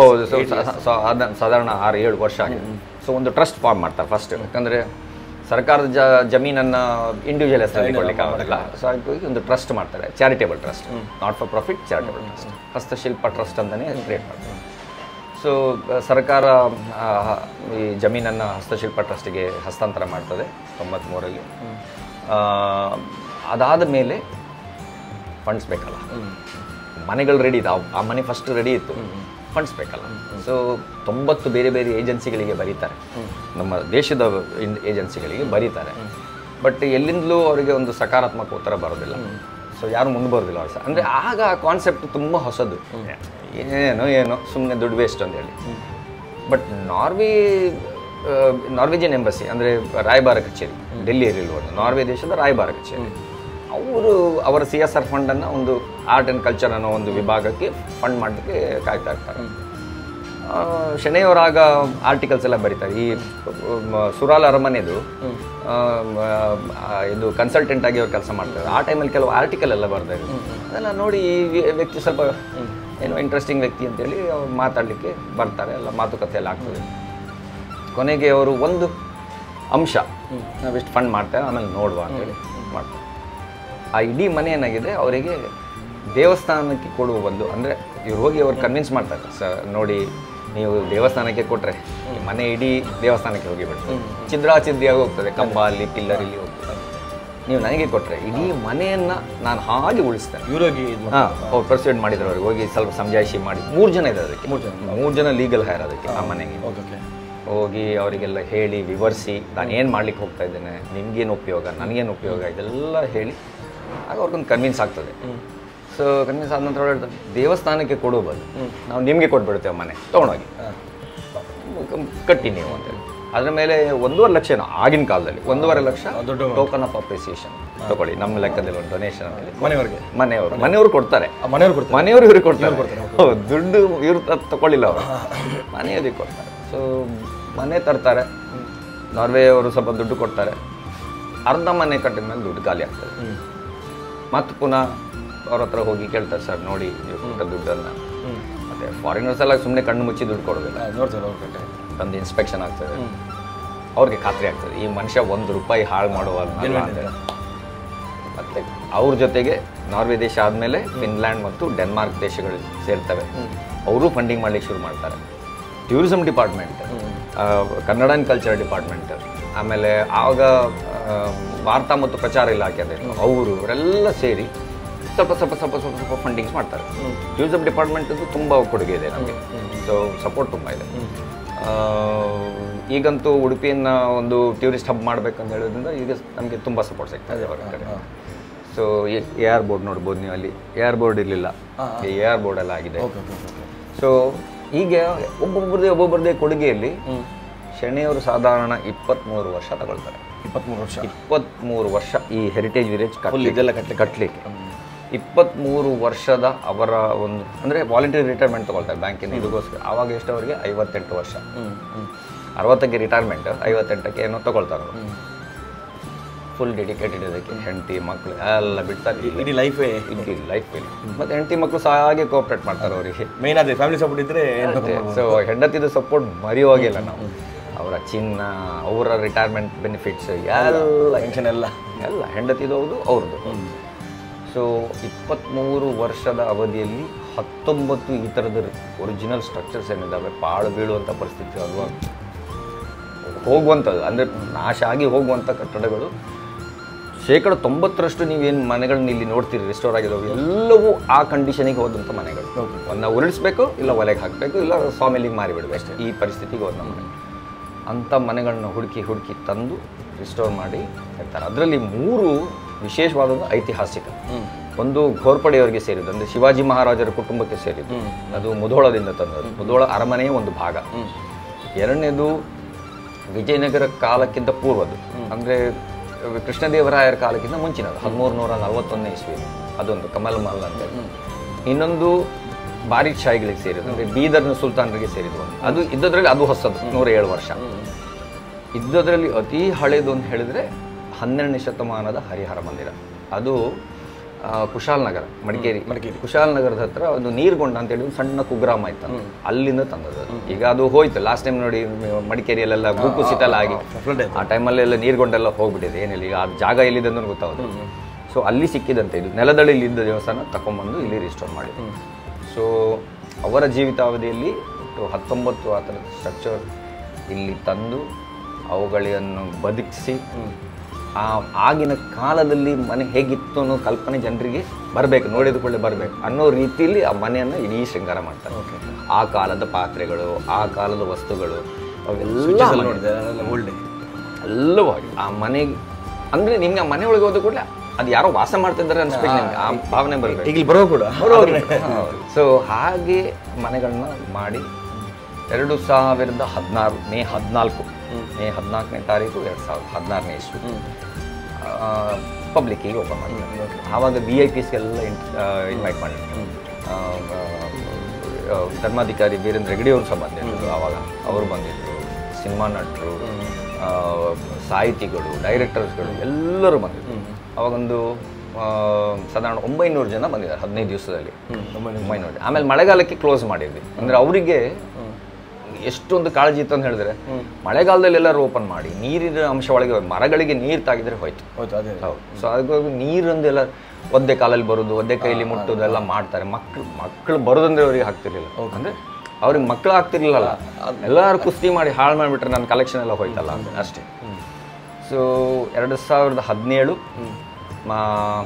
ಹೌದು. ಸೊ ಸಾಧಾರಣ 6-7 ವರ್ಷ ಆಗಿದೆ. ಸೊ ಒಂದು ಟ್ರಸ್ಟ್ ಫಾರ್ಮ್ ಮಾಡ್ತಾರೆ ಫಸ್ಟ್. ಯಾಕಂದರೆ ಸರ್ಕಾರದ ಜಮೀನನ್ನು ಇಂಡಿವಿಜುವಲ್ ಹೆಸರಲ್ಲಿ ಕೊಡಲಿಕ್ಕೆ ಆಗೋದಿಲ್ಲ. ಸೊ ಹಾಗಾಗಿ ಒಂದು ಟ್ರಸ್ಟ್ ಮಾಡ್ತಾರೆ, charitable trust, not for profit charitable trust, ಹಸ್ತಶಿಲ್ಪ ಟ್ರಸ್ಟ್ ಅಂತಲೇ ಕ್ರಿಯೇಟ್ ಮಾಡ್ತಾರೆ. ಸೊ ಸರ್ಕಾರ ಈ ಜಮೀನನ್ನು ಹಸ್ತಶಿಲ್ಪ ಟ್ರಸ್ಟಿಗೆ ಹಸ್ತಾಂತರ ಮಾಡ್ತದೆ 93ರಲ್ಲಿ. ಅದಾದ ಮೇಲೆ ಫಂಡ್ಸ್ ಬೇಕಲ್ಲ, ಮನೆಗಳು ರೆಡಿ ಇದ್ದಾವೆ, ಆ ಮನೆ ಫಸ್ಟ್ ರೆಡಿ ಇತ್ತು, ಫಂಡ್ಸ್ ಬೇಕಲ್ಲ. ಸೊ 90 ಬೇರೆ ಬೇರೆ ಏಜೆನ್ಸಿಗಳಿಗೆ ಬರೀತಾರೆ, ನಮ್ಮ ದೇಶದ ಏಜೆನ್ಸಿಗಳಿಗೆ ಬರೀತಾರೆ. ಬಟ್ ಎಲ್ಲಿಂದಲೂ ಅವರಿಗೆ ಒಂದು ಸಕಾರಾತ್ಮಕ ಉತ್ತರ ಬರೋದಿಲ್ಲ. ಸೊ ಯಾರು ಮುಂದೆ ಬರೋದಿಲ್ಲ ಅವ್ರು. ಅಂದರೆ ಆಗ ಆ ಕಾನ್ಸೆಪ್ಟ್ ತುಂಬ ಹೊಸದು, ಏನೋ ಸುಮ್ಮನೆ ದುಡ್ಡು ವೇಸ್ಟ್ ಅಂತೇಳಿ. ಬಟ್ ನಾರ್ವೇಜಿಯನ್ ಎಂಬಸಿ ಅಂದರೆ ರಾಯಭಾರ ಕಚೇರಿ ಡೆಲ್ಲಿಯಲ್ಲಿರುವುದು, ನಾರ್ವೆ ದೇಶದ ರಾಯಭಾರ ಕಚೇರಿ, ಅವರ CSR ಫಂಡನ್ನು ಒಂದು ಆರ್ಟ್ ಆ್ಯಂಡ್ ಕಲ್ಚರ್ ಅನ್ನೋ ಒಂದು ವಿಭಾಗಕ್ಕೆ ಫಂಡ್ ಮಾಡಲಿಕ್ಕೆ ಕಾಯ್ತಾ ಇರ್ತಾರೆ. ಶೆಣೆಯವರಾಗ ಆರ್ಟಿಕಲ್ಸ್ ಎಲ್ಲ ಬರೀತಾರೆ. ಈ ಸುರಾಲ್ ಅರಮನೆದು ಇದು ಕನ್ಸಲ್ಟೆಂಟ್ ಆಗಿ ಅವ್ರು ಕೆಲಸ ಮಾಡ್ತಾರೆ. ಆ ಟೈಮಲ್ಲಿ ಕೆಲವು ಆರ್ಟಿಕಲ್ ಎಲ್ಲ ಬರ್ತಾರೆ. ಅದೆಲ್ಲ ನೋಡಿ ಈ ವ್ಯಕ್ತಿ ಸ್ವಲ್ಪ ಏನೋ ಇಂಟ್ರೆಸ್ಟಿಂಗ್ ವ್ಯಕ್ತಿ ಅಂತೇಳಿ ಅವ್ರು ಮಾತಾಡಲಿಕ್ಕೆ ಬರ್ತಾರೆ, ಎಲ್ಲ ಮಾತುಕತೆ ಎಲ್ಲ ಆಗ್ತದೆ. ಕೊನೆಗೆ ಅವರು ಒಂದು ಅಂಶ ನಾವಿಷ್ಟು ಫಂಡ್ ಮಾಡ್ತಾರೆ, ಆಮೇಲೆ ನೋಡುವ ಅಂತೇಳಿ ಮಾಡ್ತಾರೆ. ಆ ಇಡೀ ಮನೆ ಏನಾಗಿದೆ ಅವರಿಗೆ ದೇವಸ್ಥಾನಕ್ಕೆ ಕೊಡುವ ಒಂದು, ಅಂದರೆ ಇವ್ರು ಹೋಗಿ ಅವ್ರು ಕನ್ವಿನ್ಸ್ ಮಾಡ್ತಾರೆ, ಸರ್ ನೋಡಿ ನೀವು ದೇವಸ್ಥಾನಕ್ಕೆ ಕೊಟ್ಟರೆ ಈ ಮನೆ ಇಡೀ ದೇವಸ್ಥಾನಕ್ಕೆ ಹೋಗಿಬಿಡ್ತದೆ, ಚಿದ್ರಾಚಿದ್ರಿಯಾಗಿ ಹೋಗ್ತದೆ, ಕಂಬ ಅಲ್ಲಿ ಪಿಲ್ಲರ್ ಇಲ್ಲಿ ಹೋಗ್ತದೆ. ನೀವು ನನಗೆ ಕೊಟ್ಟರೆ ಇಡೀ ಮನೆಯನ್ನು ನಾನು ಹಾಗೆ ಉಳಿಸ್ತೇನೆ. ಅವ್ರು ಪರ್ಸ್ಯೂಡ್ ಮಾಡಿದ್ರು, ಅವ್ರಿಗೆ ಹೋಗಿ ಸ್ವಲ್ಪ ಸಮಜಾಯಿಷಿ ಮಾಡಿ. 3 ಜನ ಇದ್ದಾರೆ ಅದಕ್ಕೆ, 3 ಜನ ಲೀಗಲ್ ಹೈರ್ ಅದಕ್ಕೆ. ಆ ಮನೆಗೆ ಹೋಗಿ ಅವರಿಗೆಲ್ಲ ಹೇಳಿ ವಿವರಿಸಿ ನಾನು ಏನು ಮಾಡ್ಲಿಕ್ಕೆ ಹೋಗ್ತಾ ಇದ್ದೇನೆ, ನಿಮ್ಗೇನು ಉಪಯೋಗ, ನನಗೇನು ಉಪಯೋಗ, ಇದೆಲ್ಲ ಹೇಳಿ ಆಗ ಅವ್ರಿಗೊಂದು ಕನ್ವಿನ್ಸ್ ಆಗ್ತದೆ. ಸೊ ಕನ್ವಿನ್ಸ್ ಆದ ನಂತರ ಹೇಳ್ತಾರೆ, ದೇವಸ್ಥಾನಕ್ಕೆ ಕೊಡೋ ಬದಲು ನಾವು ನಿಮಗೆ ಕೊಟ್ಬಿಡ್ತೇವೆ ಮನೆ ತೊಗೊಂಡೋಗಿ ಕಟ್ಟಿ ನೀವು ಅಂತೇಳಿ. ಅದ್ರ ಮೇಲೆ 1.5 ಲಕ್ಷ ಆಗಿನ ಕಾಲದಲ್ಲಿ 1.5 ಲಕ್ಷ ಟೋಕನ್ ಆಫ್ ಅಪ್ರಿಸಿಯೇಷನ್ ತಗೊಳ್ಳಿ, ನಮ್ಮ ಲೆಕ್ಕದಲ್ಲಿ ಒಂದು ಡೊನೇಷನ್ ಅಂತೇಳಿ ಮನೆಯವರು ಕೊಡ್ತಾರೆ. ಮನೆಯವರು ಇವ್ರಿಗೆ ಕೊಡ್ತಾರೆ. ಹೌದು, ದುಡ್ಡು ಇವ್ರು ತಗೊಳ್ಳಿಲ್ಲ, ಅವರು ಮನೆಯವ್ರಿಗೆ ಕೊಡ್ತಾರೆ. ಸೊ ಮನೆ ತರ್ತಾರೆ, ನಾರ್ವೆ ಅವರು ಸ್ವಲ್ಪ ದುಡ್ಡು ಕೊಡ್ತಾರೆ. ಅರ್ಧ ಮನೆ ಕಟ್ಟಿದ ಮೇಲೆ ದುಡ್ಡು ಖಾಲಿ ಆಗ್ತದೆ. ಮತ್ತು ಪುನಃ ಅವ್ರ ಹತ್ರ ಹೋಗಿ ಕೇಳ್ತಾರೆ, ಸರ್ ನೋಡಿ ನೀವು ಕೊಟ್ಟ ದುಡ್ಡನ್ನು. ಮತ್ತು ಫಾರಿನರ್ಸ್ ಎಲ್ಲ ಸುಮ್ಮನೆ ಕಣ್ಣು ಮುಚ್ಚಿ ದುಡ್ಡು ಕೊಡೋದಿಲ್ಲ, ಬಂದು ಇನ್ಸ್ಪೆಕ್ಷನ್ ಆಗ್ತದೆ, ಅವ್ರಿಗೆ ಖಾತ್ರಿ ಆಗ್ತದೆ ಈ ಮನುಷ್ಯ 1 ರೂಪಾಯಿ ಹಾಳು ಮಾಡುವ. ಮತ್ತು ಅವ್ರ ಜೊತೆಗೆ ನಾರ್ವೆ ದೇಶ ಆದಮೇಲೆ ಫಿನ್ಲ್ಯಾಂಡ್ ಮತ್ತು ಡೆನ್ಮಾರ್ಕ್ ದೇಶಗಳು ಸೇರ್ತವೆ. ಅವರು ಫಂಡಿಂಗ್ ಮಾಡಲಿಕ್ಕೆ ಶುರು ಮಾಡ್ತಾರೆ. Tourism department, Kannada and culture department, ಆಮೇಲೆ ಆವಾಗ ವಾರ್ತಾ ಮತ್ತು ಪ್ರಚಾರ ಇಲಾಖೆ ಅವರೆಲ್ಲ ಸೇರಿ ಸ್ವಲ್ಪ ಫಂಡಿಂಗ್ಸ್ ಮಾಡ್ತಾರೆ. ಟೂರಿಸಮ್ ಡಿಪಾರ್ಟ್ಮೆಂಟದ್ದು ತುಂಬ ಕೊಡುಗೆ ಇದೆ ನಮಗೆ. ಸೊ ಸಪೋರ್ಟ್ ತುಂಬ ಇದೆ. ಈಗಂತೂ ಉಡುಪಿಯನ್ನು ಒಂದು ಟೂರಿಸ್ಟ್ ಹಬ್ ಮಾಡಬೇಕಂತ ಹೇಳೋದ್ರಿಂದ ಈಗ ನಮಗೆ ತುಂಬ ಸಪೋರ್ಟ್ ಸಿಗ್ತಾ ಇದೆ ಹೊರ ಕಡೆ. ಸೊ ಏರ್ ಬೋರ್ಡ್ ನೋಡ್ಬೋದು ನೀವು, ಅಲ್ಲಿ ಏರ್ ಬೋರ್ಡ್ ಇರಲಿಲ್ಲ, ಏರ್ ಬೋರ್ಡ್ ಎಲ್ಲ ಆಗಿದೆ. ಸೊ ಹೀಗೆ ಒಬ್ಬೊಬ್ಬರದೇ ಕೊಡುಗೆಯಲ್ಲಿ ಶೆಣೆಯವರು ಸಾಧಾರಣ 23 ವರ್ಷ ತಗೊಳ್ತಾರೆ. 23 ವರ್ಷ ಈ ಹೆರಿಟೇಜ್ ವಿಲೇಜ್ ಕಟ್ಟಲಿಕ್ಕೆ 23 ವರ್ಷದ ಅವರ ಒಂದು ಅಂದರೆ ವಾಲಂಟರಿ ರಿಟೈರ್ಮೆಂಟ್ ತಗೊಳ್ತಾರೆ ಬ್ಯಾಂಕಿನ ಇದಕ್ಕೋಸ್ಕರ. ಆವಾಗ ಎಷ್ಟು ಅವರಿಗೆ 58 ವರ್ಷ. 60ಕ್ಕೆ ರಿಟೈರ್ಮೆಂಟ್, 58ಕ್ಕೆ ಏನೋ ತಗೊಳ್ತಾರೆ. ಫುಲ್ ಡೆಡಿಕೇಟೆಡ್ ಇದಕ್ಕೆ. ಹೆಂಡತಿ ಮಕ್ಕಳು ಎಲ್ಲ ಬಿಡ್ತಾರೆ, ಇಡೀ ಲೈಫೇ ಮತ್ತು ಹೆಂಡತಿ ಮಕ್ಕಳು ಸಹ ಹಾಗೆ ಕೋಆಪ್ರೇಟ್ ಮಾಡ್ತಾರೆ ಅವರಿಗೆ. ಮೇನ್ ಅದೇ ಫ್ಯಾಮಿಲಿ ಸಪೋರ್ಟ್ ಇದ್ದರೆ. ಸೊ ಹೆಂಡತಿದು ಸಪೋರ್ಟ್ ಮರೆಯೋಗಿಲ್ಲ ನಾವು. ಅವರ ಚಿನ್ನ, ಅವರ ರಿಟೈರ್ಮೆಂಟ್ ಬೆನಿಫಿಟ್ಸ್ ಎಲ್ಲ ಟೆನ್ಷನ್ ಎಲ್ಲ ಹೆಂಡತಿದು ಹೌದು ಅವ್ರದ್ದು. ಸೊ 23 ವರ್ಷದ ಅವಧಿಯಲ್ಲಿ 19 ಈ ಥರದ ಒರಿಜಿನಲ್ ಸ್ಟ್ರಕ್ಚರ್ಸ್ ಏನಿದ್ದಾವೆ ಪಾಳು ಬೀಳುವಂಥ ಪರಿಸ್ಥಿತಿ ಅಲ್ವಾ, ಹೋಗುವಂಥದ್ದು ಅಂದರೆ ನಾಶ ಆಗಿ ಹೋಗುವಂಥ ಕಟ್ಟಡಗಳು 90% ನೀವೇನು ಮನೆಗಳನ್ನ ಇಲ್ಲಿ ನೋಡ್ತೀರಿ ರಿಸ್ಟೋರ್ ಆಗಿದ್ದಾವೆ ಎಲ್ಲವೂ ಆ ಕಂಡೀಷನಿಗೆ ಹೋದಂಥ ಮನೆಗಳು. ಒಂದು ಉರುಳಿಸ್ಬೇಕು, ಇಲ್ಲ ಒಲೆಗೆ ಹಾಕಬೇಕು, ಇಲ್ಲ ಸಾಮಿಲಿಗೆ ಮಾರಿಬಿಡ್ಬೇಕು, ಅಷ್ಟೇ ಈ ಪರಿಸ್ಥಿತಿಗೆ ಹೋದ ಮನೆ. ಅಂಥ ಮನೆಗಳನ್ನ ಹುಡುಕಿ ತಂದು ರಿಸ್ಟೋರ್ ಮಾಡಿ ಇರ್ತಾರೆ. ಅದರಲ್ಲಿ 3 ವಿಶೇಷವಾದದ್ದು ಐತಿಹಾಸಿಕ. ಒಂದು ಘೋರ್ಪಡೆಯವರಿಗೆ ಸೇರಿದ್ದು, ಅಂದರೆ ಶಿವಾಜಿ ಮಹಾರಾಜರ ಕುಟುಂಬಕ್ಕೆ ಸೇರಿದ್ದು, ಅದು ಮುಧೋಳದಿಂದ ತಂದದ್ದು, ಮುಧೋಳ ಅರಮನೆಯ ಒಂದು ಭಾಗ. ಎರಡನೇದು ವಿಜಯನಗರ ಕಾಲಕ್ಕಿಂತ ಪೂರ್ವದ್ದು, ಅಂದರೆ ಕೃಷ್ಣದೇವರಾಯರ ಕಾಲಕ್ಕಿಂತ ಮುಂಚಿನದು, 1341ನೇ ಇಸ್ವಿ, ಅದೊಂದು ಕಮಲ್ ಮಹಲ್ ಅಂತೇಳಿ. ಇನ್ನೊಂದು ಬಾರಿಕ್ ಶಾಹಿಗಳಿಗೆ ಸೇರಿದ್ದು, ಅಂದರೆ ಬೀದರ್ನ ಸುಲ್ತಾನರಿಗೆ ಸೇರಿದ್ದು ಒಂದು. ಅದು ಇದ್ದದ್ರಲ್ಲಿ ಅದು ಹೊಸದು, 107 ವರ್ಷ. ಇದ್ದದ್ರಲ್ಲಿ ಅತಿ ಹಳೇದು ಅಂತ ಹೇಳಿದರೆ 12ನೇ ಶತಮಾನದ ಹರಿಹರ ಮಂದಿರ. ಅದು ಕುಶಾಲನಗರ, ಮಡಿಕೇರಿ ಕುಶಾಲನಗರದ ಹತ್ರ ಒಂದು ನೀರ್ಗೊಂಡ ಅಂತೇಳಿ ಒಂದು ಸಣ್ಣ ಕುಗ್ರಾಮ ಇತ್ತು, ಅಲ್ಲಿಂದ ತಂದದ್ದು. ಈಗ ಅದು ಹೋಯ್ತು. ಲಾಸ್ಟ್ ಟೈಮ್ ನೋಡಿ ಮಡಿಕೇರಿಯಲ್ಲೆಲ್ಲ ಭೂಕುಸಿತ ಆಗಿ ಆ ಟೈಮಲ್ಲೆಲ್ಲ ನೀರ್ಗೊಂಡೆಲ್ಲ ಹೋಗ್ಬಿಟ್ಟಿದೆ, ಏನಿಲ್ಲ. ಈಗ ಆ ಜಾಗ ಎಲ್ಲಿದೆ ಅಂತ ಗೊತ್ತಾಗೋದು. ಸೊ ಅಲ್ಲಿ ಸಿಕ್ಕಿದಂತೆ ಇದು ನೆಲದಡಿಲಿದ್ದ ದೇವಸ್ಥಾನ ತಗೊಂಬಂದು ಇಲ್ಲಿ ರಿಸ್ಟೋರ್ ಮಾಡಿದ್ರು. ಸೊ ಅವರ ಜೀವಿತಾವಧಿಯಲ್ಲಿ 19 ಆ ಥರದ ಸ್ಟ್ರಕ್ಚರ್ ಇಲ್ಲಿ ತಂದು ಅವುಗಳನ್ನು ಬದುಕಿಸಿ ಆಗಿನ ಕಾಲದಲ್ಲಿ ಮನೆ ಹೇಗಿತ್ತು ಅನ್ನೋ ಕಲ್ಪನೆ ಜನರಿಗೆ ಬರಬೇಕು, ನೋಡಿದ ಕೂಡಲೇ ಬರಬೇಕು ಅನ್ನೋ ರೀತಿಯಲ್ಲಿ ಆ ಮನೆಯನ್ನು ಇಡೀ ಶೃಂಗಾರ ಮಾಡ್ತಾರೆ. ಆ ಕಾಲದ ಪಾತ್ರೆಗಳು, ಆ ಕಾಲದ ವಸ್ತುಗಳು ಅವೆಲ್ಲ ಎಲ್ಲವೂ ಹಾಗೆ ಆ ಮನೆಗೆ, ಅಂದರೆ ನಿಮ್ಗೆ ಆ ಮನೆ ಒಳಗೆ ಹೋದ ಕೂಡಲೇ ಅದು ಯಾರೋ ವಾಸ ಮಾಡ್ತಿದ್ದಾರೆ ಅನ್ಸ್ಬೇಕು, ನಿಮ್ಗೆ ಆ ಭಾವನೆ ಬರಬೇಕು. ಈಗ ಬರೋ ಕೂಡ ಸೊ ಹಾಗೆ ಮನೆಗಳನ್ನ ಮಾಡಿ 2016 ಮೇ 14ನೇ ತಾರೀಕು 2016ನೇ ಇಸ್ವಿ ಪಬ್ಲಿಕ್ಕಿಗೆ ಓಪನ್ ಮಾಡಿದ್ರು. ಆವಾಗ VIPಸ್ಗೆಲ್ಲ ಇನ್ವೈಟ್ ಮಾಡಿದ್ರು. ಧರ್ಮಾಧಿಕಾರಿ ವೀರೇಂದ್ರ ಹೆಗಡೆ ಅವರು ಸಹ ಬಂದಿದ್ರು. ಆವಾಗ ಅವರು ಬಂದಿದ್ದರು, ಸಿನಿಮಾ ನಟರು, ಸಾಹಿತಿಗಳು, ಡೈರೆಕ್ಟರ್ಸ್ಗಳು ಎಲ್ಲರೂ ಬಂದಿದ್ರು. ಅವಾಗೊಂದು ಸಾಧಾರಣ 900 ಜನ ಬಂದಿದ್ದಾರೆ 15 ದಿವಸದಲ್ಲಿ. 900. ಆಮೇಲೆ ಮಳೆಗಾಲಕ್ಕೆ ಕ್ಲೋಸ್ ಮಾಡಿದ್ವಿ. ಅಂದರೆ ಅವರಿಗೆ ಎಷ್ಟೊಂದು ಕಾಳಜಿ ಇತ್ತು ಅಂತ ಹೇಳಿದ್ರೆ, ಮಳೆಗಾಲದಲ್ಲಿ ಎಲ್ಲರೂ ಓಪನ್ ಮಾಡಿ ನೀರಿನ ಅಂಶ ಒಳಗೆ ಮರಗಳಿಗೆ ನೀರು ತಾಗಿದ್ರೆ ಹೋಯ್ತು. ಹೌದು. ಸೊ ಅದಕ್ಕಾಗಿ ನೀರಂದೆಲ್ಲ ಒದ್ದೆ ಕಾಲಲ್ಲಿ ಬರೋದು, ಒದ್ದೆ ಕೈಲಿ ಮುಟ್ಟೋದೆಲ್ಲ ಮಾಡ್ತಾರೆ. ಮಕ್ಕಳು ಬರೋದಂದ್ರೆ ಅವ್ರಿಗೆ ಆಗ್ತಿರ್ಲಿಲ್ಲ, ಅಂದರೆ ಅವ್ರಿಗೆ ಮಕ್ಕಳು ಆಗ್ತಿರ್ಲಿಲ್ಲ, ಎಲ್ಲರೂ ಕುಸ್ತಿ ಮಾಡಿ ಹಾಳು ಮಾಡಿಬಿಟ್ರೆ ನನ್ನ ಕಲೆಕ್ಷನ್ ಎಲ್ಲ ಹೋಯ್ತಲ್ಲ ಅಂತ ಅಷ್ಟೇ. ಸೊ 2017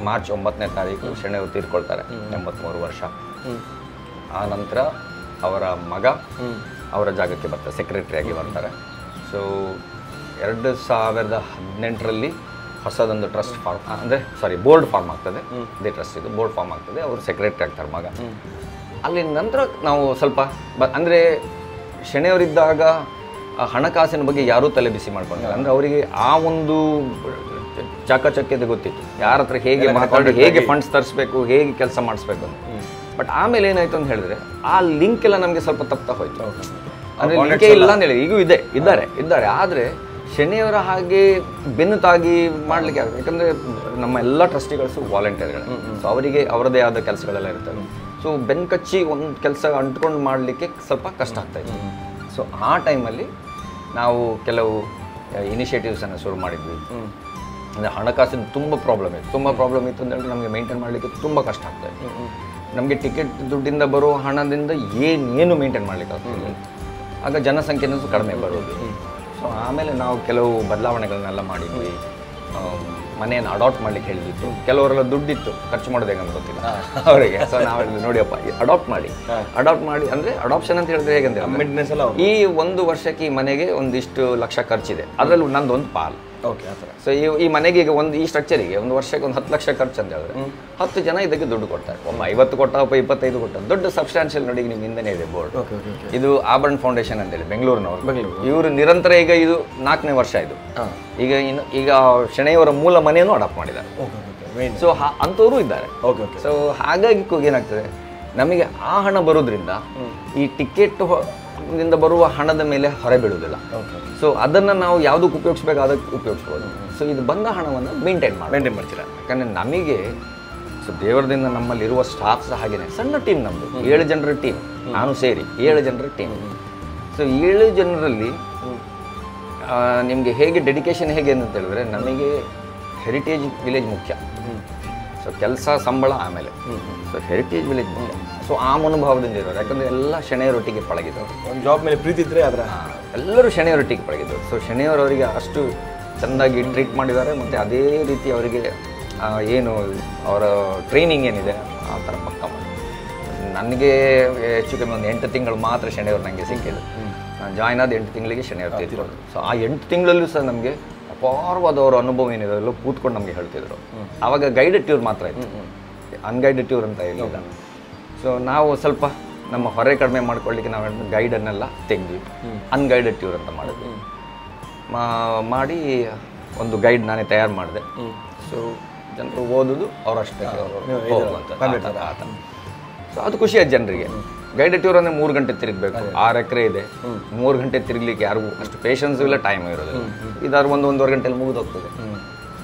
ಮಾರ್ಚ್ 9ನೇ ತಾರೀಕು ಶೆಣೆಯವರು ತೀರ್ಕೊಳ್ತಾರೆ, 83 ವರ್ಷ. ಆ ನಂತರ ಅವರ ಮಗ ಅವರ ಜಾಗಕ್ಕೆ ಬರ್ತಾರೆ, ಸೆಕ್ರೆಟರಿಯಾಗಿ ಬರ್ತಾರೆ. ಸೊ 2018ರಲ್ಲಿ ಹೊಸದೊಂದು ಟ್ರಸ್ಟ್ ಫಾರ್ಮ್, ಅಂದರೆ ಬೋರ್ಡ್ ಫಾರ್ಮ್ ಆಗ್ತದೆ. ಇದೇ ಟ್ರಸ್ಟ್ ಇದು ಬೋರ್ಡ್ ಫಾರ್ಮ್ ಆಗ್ತದೆ. ಅವರು ಸೆಕ್ರೆಟರಿ ಆಗ್ತಾರೆ ಮಗ. ಅಲ್ಲಿ ನಂತರ ನಾವು ಸ್ವಲ್ಪ ಅಂದರೆ ಶೆಣೆಯವರಿದ್ದಾಗ ಹಣಕಾಸಿನ ಬಗ್ಗೆ ಯಾರೂ ತಲೆ ಬಿಸಿ ಮಾಡ್ಕೊಂಡಿಲ್ಲ. ಅಂದರೆ ಅವರಿಗೆ ಆ ಒಂದು ಚಾಕಚಕ್ಯತೆ ಗೊತ್ತಿತ್ತು, ಯಾರ ಹತ್ರ ಹೇಗೆ ಮಾತಾಡಿ ಹೇಗೆ ಫಂಡ್ಸ್ ತರಿಸ್ಬೇಕು, ಹೇಗೆ ಕೆಲಸ ಮಾಡಿಸ್ಬೇಕು ಅಂತ. ಬಟ್ ಆಮೇಲೆ ಏನಾಯ್ತು ಅಂತ ಹೇಳಿದ್ರೆ ಆ ಲಿಂಕ್ ಎಲ್ಲ ನಮಗೆ ಸ್ವಲ್ಪ ತಪ್ತಾ ಹೋಯ್ತು. ಅಂದರೆ ಲಿಂಕೇ ಇಲ್ಲ ಅಂತ ಹೇಳಿ ಈಗೂ ಇದ್ದಾರೆ. ಆದರೆ ಶೆಣೆಯವರ ಹಾಗೆ ಬೆನ್ನು ತಾಗಿ ಮಾಡಲಿಕ್ಕೆ ಆಗುತ್ತೆ. ಯಾಕಂದರೆ ನಮ್ಮ ಎಲ್ಲ ಟ್ರಸ್ಟಿಗಳ್ಸು ವಾಲಂಟಿಯರ್ಗಳೇ. ಸೊ ಅವರಿಗೆ ಅವರದೇ ಆದ ಕೆಲಸಗಳೆಲ್ಲ ಇರ್ತವೆ. ಸೊ ಬೆನ್ನು ಕಚ್ಚಿ ಒಂದು ಕೆಲಸ ಅಂಟ್ಕೊಂಡು ಮಾಡಲಿಕ್ಕೆ ಸ್ವಲ್ಪ ಕಷ್ಟ ಆಗ್ತಾಯಿತ್ತು. ಸೊ ಆ ಟೈಮಲ್ಲಿ ನಾವು ಕೆಲವು ಇನಿಷಿಯೇಟಿವ್ಸನ್ನು ಶುರು ಮಾಡಿದ್ವಿ. ಅಂದರೆ ಹಣಕಾಸಿನ ತುಂಬ ಪ್ರಾಬ್ಲಮ್ ಇತ್ತು ಅಂತ ಹೇಳಿದ್ರೆ ನಮಗೆ ಮೇಂಟೈನ್ ಮಾಡಲಿಕ್ಕೆ ತುಂಬ ಕಷ್ಟ ಆಗ್ತಾಯಿತ್ತು. ನಮಗೆ ಟಿಕೆಟ್ ದುಡ್ಡಿಂದ ಬರೋ ಹಣದಿಂದ ಏನು ಮೇಂಟೈನ್ ಮಾಡಲಿಕ್ಕೆ ಆಗ್ತಿಲ್ಲ. ಆಗ ಜನಸಂಖ್ಯೆನೂ ಕಡಿಮೆ ಬರೋದು. ಸೊ ಆಮೇಲೆ ನಾವು ಕೆಲವು ಬದಲಾವಣೆಗಳನ್ನೆಲ್ಲ ಮಾಡಿದ್ವಿ. ಮನೆಯನ್ನು ಅಡಾಪ್ಟ್ ಮಾಡ್ಲಿಕ್ಕೆ ಹೇಳಿದಿತ್ತು. ಕೆಲವರೆಲ್ಲ ದುಡ್ಡಿತ್ತು, ಖರ್ಚು ಮಾಡೋದು ಹೇಗಂತ ಗೊತ್ತಿಲ್ಲ ಅವರಿಗೆ. ಸೊ ನಾವು ಹೇಳಿದ್ವಿ ನೋಡಿಯಪ್ಪ ಅಡಾಪ್ಟ್ ಮಾಡಿ ಅಂದರೆ ಅಡಾಪ್ಷನ್ ಅಂತ ಹೇಳಿದ್ರೆ ಹೇಗಂತ ಮೇಂಟೆನೆನ್ಸ್ ಎಲ್ಲ ಈ 1 ವರ್ಷಕ್ಕೆ ಈ ಮನೆಗೆ ಒಂದಿಷ್ಟು ಲಕ್ಷ ಖರ್ಚಿದೆ, ಅದರಲ್ಲಿ ನಂದೊಂದು ಪಾಲು. ಓಕೆ ಆ ಥರ. ಸೊ ಈ ಮನೆಗೆ ಈಗ ಈ ಸ್ಟ್ರಕ್ಚರಿಗೆ 1 ವರ್ಷಕ್ಕೆ 10 ಲಕ್ಷ ಖರ್ಚು ಅಂತ ಹೇಳಿದ್ರೆ 10 ಜನ ಇದಕ್ಕೆ ದುಡ್ಡು ಕೊಡ್ತಾರೆ. ಒಮ್ಮ 50 ಕೊಟ್ಟ, ಒಬ್ಬ 25 ಕೊಟ್ಟ. ದೊಡ್ಡ ಸಬ್ಸ್ಟಾನ್ಷಿಯಲ್ ನೋಡಿ ನಿಮ್ಮ ಹಿಂದೆನೇ ಇದೆ ಬೋರ್ಡ್. ಇದು ಆಭರಣ ಫೌಂಡೇಶನ್ ಅಂತೇಳಿ ಬೆಂಗಳೂರಿನವರು. ಇವರು ನಿರಂತರ ಈಗ ಇದು 4ನೇ ವರ್ಷ ಇದು. ಈಗ ಶೆಣೆಯವರ ಮೂಲ ಮನೆಯನ್ನು ಅಡಾಪ್ಟ್ ಮಾಡಿದ್ದಾರೆ. ಸೊ ಅಂಥವರು ಇದ್ದಾರೆ. ಸೊ ಹಾಗಾಗಿ ಏನಾಗ್ತದೆ, ನಮಗೆ ಆ ಹಣ ಬರೋದ್ರಿಂದ ಈ ಟಿಕೆಟ್ ದಿಂದ ಬರುವ ಹಣದ ಮೇಲೆ ಹೊರೆ ಬೀಳುವುದಿಲ್ಲ. ಸೊ ಅದನ್ನು ನಾವು ಯಾವುದಕ್ಕೆ ಉಪಯೋಗಿಸ್ಬೇಕು ಅದಕ್ಕೆ ಉಪಯೋಗಿಸ್ಬೋದು. ಸೊ ಇದು ಬಂದ ಹಣವನ್ನು ಮೇಂಟೈನ್ ಮಾಡ್ತೀರಾ. ಯಾಕಂದರೆ ನಮಗೆ ಸೊ ದೇವರದಿಂದ ನಮ್ಮಲ್ಲಿರುವ ಸ್ಟಾಫ್ ಸಹ ಹಾಗೇನೆ, ಸಣ್ಣ ಟೀಮ್ ನಮ್ಮದು, 7 ಜನರ ಟೀಮ್, ನಾನು ಸೇರಿ 7 ಜನರ ಟೀಮ್. ಸೊ 7 ಜನರಲ್ಲಿ ನಿಮಗೆ ಹೇಗೆ ಡೆಡಿಕೇಶನ್ ಹೇಗೆ ಅಂತ ಹೇಳಿದ್ರೆ, ನಮಗೆ ಹೆರಿಟೇಜ್ ವಿಲೇಜ್ ಮುಖ್ಯ. ಸೊ ಕೆಲಸ ಸಂಬಳ ಆಮೇಲೆ. ಸೊ ಹೆರಿಟೇಜ್ ವಿಲೇಜ್ ಮುಖ್ಯ. ಸೊ ಆ ಮನೋಭಾವದಿಂದ ಇರೋರು, ಯಾಕಂದರೆ ಎಲ್ಲ ಶೆಣೆಯವರೊಟ್ಟಿಗೆ ಪಳಗಿದ್ದವರು. ಒಂದು ಜಾಬ್ ಮೇಲೆ ಪ್ರೀತಿ ಇದ್ದರೆ ಅದರ ಎಲ್ಲರೂ ಶೆಣೆಯವರೊಟ್ಟಿಗೆ ಪಳಗಿದ್ದವರು. ಸೊ ಶೆಣೆಯವರವರಿಗೆ ಅಷ್ಟು ಚೆಂದಾಗಿ ಟ್ರೀಟ್ ಮಾಡಿದ್ದಾರೆ. ಮತ್ತು ಅದೇ ರೀತಿ ಅವರಿಗೆ ಏನು ಅವರ ಟ್ರೈನಿಂಗ್ ಏನಿದೆ ಆ ಥರ ಪಕ್ಕ ಮಾಡಿ. ನನಗೆ ಹೆಚ್ಚು ಕಮ್ಮಿ ಒಂದು 8 ತಿಂಗಳು ಮಾತ್ರ ಶೆಣೆಯವರು ನನಗೆ ಸಿಕ್ಕಿದ್ದು. ನಾನು ಜಾಯ್ನ್ ಆದ 8 ತಿಂಗಳಿಗೆ ಶೆಣೆಯವರು ತೀರ್ಕೊಂಡು. ಸೊ ಆ 8 ತಿಂಗಳಲ್ಲೂ ಸಹ ನಮಗೆ ಅಪಾರವಾದವರ ಅನುಭವ ಏನಿದೆ ಎಲ್ಲ ಕೂತ್ಕೊಂಡು ನಮಗೆ ಹೇಳ್ತಿದ್ರು. ಆವಾಗ ಗೈಡೆಡ್ ಟ್ಯೂರ್ ಮಾತ್ರ ಇತ್ತು, ಅನ್ಗೈಡೆಡ್ ಟ್ಯೂರ್ ಅಂತ ಇರಲಿಲ್ಲ. ಸೊ ನಾವು ಸ್ವಲ್ಪ ನಮ್ಮ ಹೊರೆ ಕಡಿಮೆ ಮಾಡ್ಕೊಳ್ಳಿಕ್ಕೆ ನಾವು ಗೈಡನ್ನೆಲ್ಲ ತೆಗೆದ್ವಿ, ಅನ್ಗೈಡೆಡ್ ಟ್ಯೂರ್ ಅಂತ ಮಾಡಿದ್ವಿ. ಮಾಡಿ ಒಂದು ಗೈಡ್ ನಾನೇ ತಯಾರು ಮಾಡಿದೆ. ಸೊ ಜನರು ಓದೋದು ಅವರಷ್ಟೇ ಹೋಗುವಂಥ ಆತ. ಸೊ ಅದು ಖುಷಿಯಾದ ಜನರಿಗೆ. ಗೈಡೆಡ್ ಟೂರ್ ಅಂದರೆ 3 ಗಂಟೆ ತಿರುಗಬೇಕು, 6 ಎಕರೆ ಇದೆ, 3 ಗಂಟೆ ತಿರುಗಲಿಕ್ಕೆ ಯಾರಿಗೂ ಅಷ್ಟು ಪೇಷನ್ಸು ಇಲ್ಲ, ಟೈಮ್ ಇರೋದಿಲ್ಲ. ಇದಾದ್ರು 1-1.5 ಗಂಟೆಯಲ್ಲಿ ಮುಗಿದೋಗ್ತದೆ.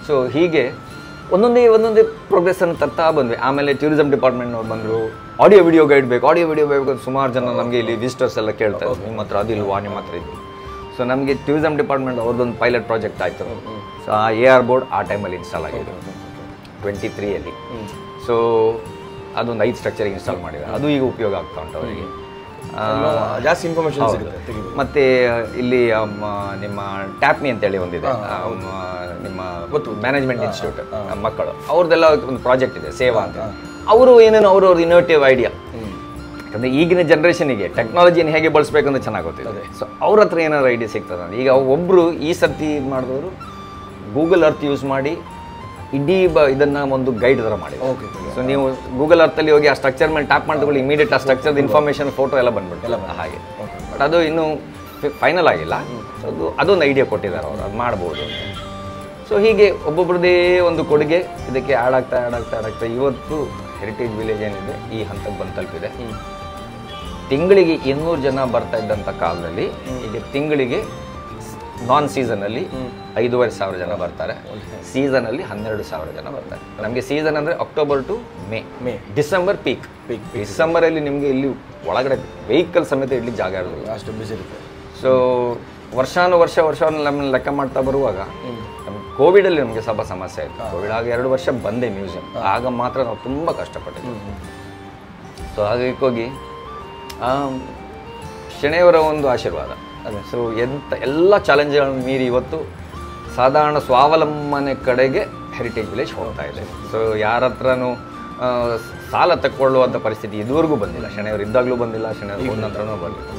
ಸೊ ಹೀಗೆ ಒಂದೊಂದೇ ಪ್ರೋಗ್ರೆಸ್ಸನ್ನು ತರ್ತಾ ಬಂದ್ವಿ. ಆಮೇಲೆ ಟೂರಿಸಂ ಡಿಪಾರ್ಟ್ಮೆಂಟ್ನವ್ರು ಬಂದರು, ಆಡಿಯೋ ವಿಡಿಯೋ ಗೈಡ್ ಬೇಕು ಅಂತ ಸುಮಾರು ಜನ ನಮಗೆ ಇಲ್ಲಿ ವಿಸಿಟರ್ಸ್ ಎಲ್ಲ ಕೇಳ್ತಾರೆ, ನಿಮ್ಮ ಹತ್ರ ಅದಿಲ್ವಾ, ನಿಮ್ಮ ಹತ್ರ ಇದ್ವಿ. ಸೊ ನಮಗೆ ಟೂರಿಸಂ ಡಿಪಾರ್ಟ್ಮೆಂಟ್ ಅವ್ರದ್ದೊಂದು ಪೈಲಟ್ ಪ್ರಾಜೆಕ್ಟ್ ಆಯಿತು. ಸೊ ಆ AR ಬೋರ್ಡ್ ಆ ಟೈಮಲ್ಲಿ ಇನ್ಸ್ಟಾಲ್ ಆಗಿದೆ 23ಯಲ್ಲಿ. ಸೊ ಅದೊಂದು 5 ಸ್ಟ್ರಕ್ಚರಿಗೆ ಇನ್ಸ್ಟಾಲ್ ಮಾಡಿದ್ದಾರೆ. ಅದು ಈಗ ಉಪಯೋಗ ಆಗ್ತಾ ಉಂಟು ಅವರಿಗೆ. ಜಾಸ್ತಿ ಇನ್ಫಾರ್ಮೇಷನ್ ಸಿಗುತ್ತೆ. ಮತ್ತು ಇಲ್ಲಿ ನಿಮ್ಮ ಟ್ಯಾಪ್ಮಿ ಅಂತೇಳಿ ಒಂದಿದೆ, ನಿಮ್ಮ ಮ್ಯಾನೇಜ್ಮೆಂಟ್ ಇನ್ಸ್ಟಿಟ್ಯೂಟ್ ಮಕ್ಕಳು, ಅವ್ರದ್ದೆಲ್ಲ ಒಂದು ಪ್ರಾಜೆಕ್ಟ್ ಇದೆ, ಸೇವಾ ಅಂತ. ಅವರು ಏನೇನು ಅವ್ರವ್ರ ಇನೋವೇಟಿವ್ ಐಡಿಯಾ. ಯಾಕಂದರೆ ಈಗಿನ ಜನ್ರೇಷನಿಗೆ ಟೆಕ್ನಾಲಜಿಯನ್ನು ಹೇಗೆ ಬಳಸಬೇಕು ಅಂತ ಚೆನ್ನಾಗಿ ಗೊತ್ತಿದೆ. ಸೊ ಅವ್ರ ಹತ್ರ ಏನಾದ್ರು ಐಡಿಯಾ ಸಿಗ್ತದೆ. ಈಗ ಒಬ್ಬರು ಈ ಸರ್ತಿ ಇದು ಮಾಡಿದವರು ಗೂಗಲ್ ಅರ್ತ್ ಯೂಸ್ ಮಾಡಿ ಇಡೀ ಇದನ್ನು ಒಂದು ಗೈಡ್ ಥರ ಮಾಡಿ. ಸೊ ನೀವು ಗೂಗಲ್ ಅರ್ಥಲ್ಲಿ ಹೋಗಿ ಆ ಸ್ಟ್ರಕ್ಚರ್ ಮೇಲೆ ಟ್ಯಾಪ್ ಮಾಡ್ಕೊಳ್ಳಿ, ಇಮಿಡಿಯೇಟ್ ಆ ಸ್ಟ್ರಕ್ಚರ್ದು ಇನ್ಫಾರ್ಮೇಷನ್ ಫೋಟೋ ಎಲ್ಲ ಬಂದ್ಬಿಟ್ಟು ಹಾಗೆ. ಬಟ್ ಅದು ಇನ್ನೂ ಫೈನಲ್ ಆಗಿಲ್ಲ. ಸೊ ಅದೊಂದು ಐಡಿಯಾ ಕೊಟ್ಟಿದ್ದಾರೆ ಅವರು, ಅದು ಮಾಡ್ಬೋದು ಅಂತ. ಸೊ ಹೀಗೆ ಒಬ್ಬೊಬ್ರದ್ದೇ ಒಂದು ಕೊಡುಗೆ ಇದಕ್ಕೆ ಆ್ಯಡ್ ಆಗ್ತಾ ಇವತ್ತು ಹೆರಿಟೇಜ್ ವಿಲೇಜ್ ಏನಿದೆ ಈ ಹಂತಕ್ಕೆ ಬಂದು ತಲುಪಿದೆ. ತಿಂಗಳಿಗೆ 200 ಜನ ಬರ್ತಾ ಇದ್ದಂಥ ಕಾಲದಲ್ಲಿ ಈಗ ತಿಂಗಳಿಗೆ ನಾನ್ ಸೀಸನಲ್ಲಿ 5,500 ಜನ ಬರ್ತಾರೆ, ಸೀಸನಲ್ಲಿ 12,000 ಜನ ಬರ್ತಾರೆ. ನಮಗೆ ಸೀಸನ್ ಅಂದರೆ October to May. December peak. ಡಿಸೆಂಬರಲ್ಲಿ ನಿಮಗೆ ಇಲ್ಲಿ ಒಳಗಡೆ ವೆಹಿಕಲ್ ಸಮೇತ ಇಡ್ಲಿಕ್ಕೆ ಜಾಗ ಇರೋದಿಲ್ಲ, ಅಷ್ಟು ಬಿಸಿ ಇರುತ್ತೆ. ಸೊ ವರ್ಷ ನಮ್ಮನ್ನು ಲೆಕ್ಕ ಮಾಡ್ತಾ ಬರುವಾಗ ನಮ್ಗೆ ಕೋವಿಡಲ್ಲಿ ನಮಗೆ ಸ್ವಲ್ಪ ಸಮಸ್ಯೆ ಆಯಿತು. ಕೋವಿಡ್ ಆಗ 2 ವರ್ಷ ಬಂದೆ ಮ್ಯೂಸಿಯಂ, ಆಗ ಮಾತ್ರ ನಾವು ತುಂಬ ಕಷ್ಟಪಟ್ಟಿದ್ವಿ. ಸೊ ಹಾಗಾಗಿ ಹೋಗಿ ಶೆಣೆಯವರ ಒಂದು ಆಶೀರ್ವಾದ ಅದೇ. ಸೊ ಎಲ್ಲ ಚಾಲೆಂಜ್ಗಳನ್ನು ಮೀರಿ ಇವತ್ತು ಸಾಧಾರಣ ಸ್ವಾವಲಂಬನೆ ಕಡೆಗೆ ಹೆರಿಟೇಜ್ ವಿಲೇಜ್ ಹೋಗ್ತಾ ಇದೆ. ಸೊ ಯಾರ ಹತ್ರನೂ ಸಾಲ ತಗೊಳ್ಳುವಂಥ ಪರಿಸ್ಥಿತಿ ಇದುವರೆಗೂ ಬಂದಿಲ್ಲ. ಶೆಣೆಯವರು ಇದ್ದಾಗಲೂ ಬಂದಿಲ್ಲ, ಶೆಣೆಯವರು ಹೋದ ನಂತರನೂ ಬಂದಿಲ್ಲ.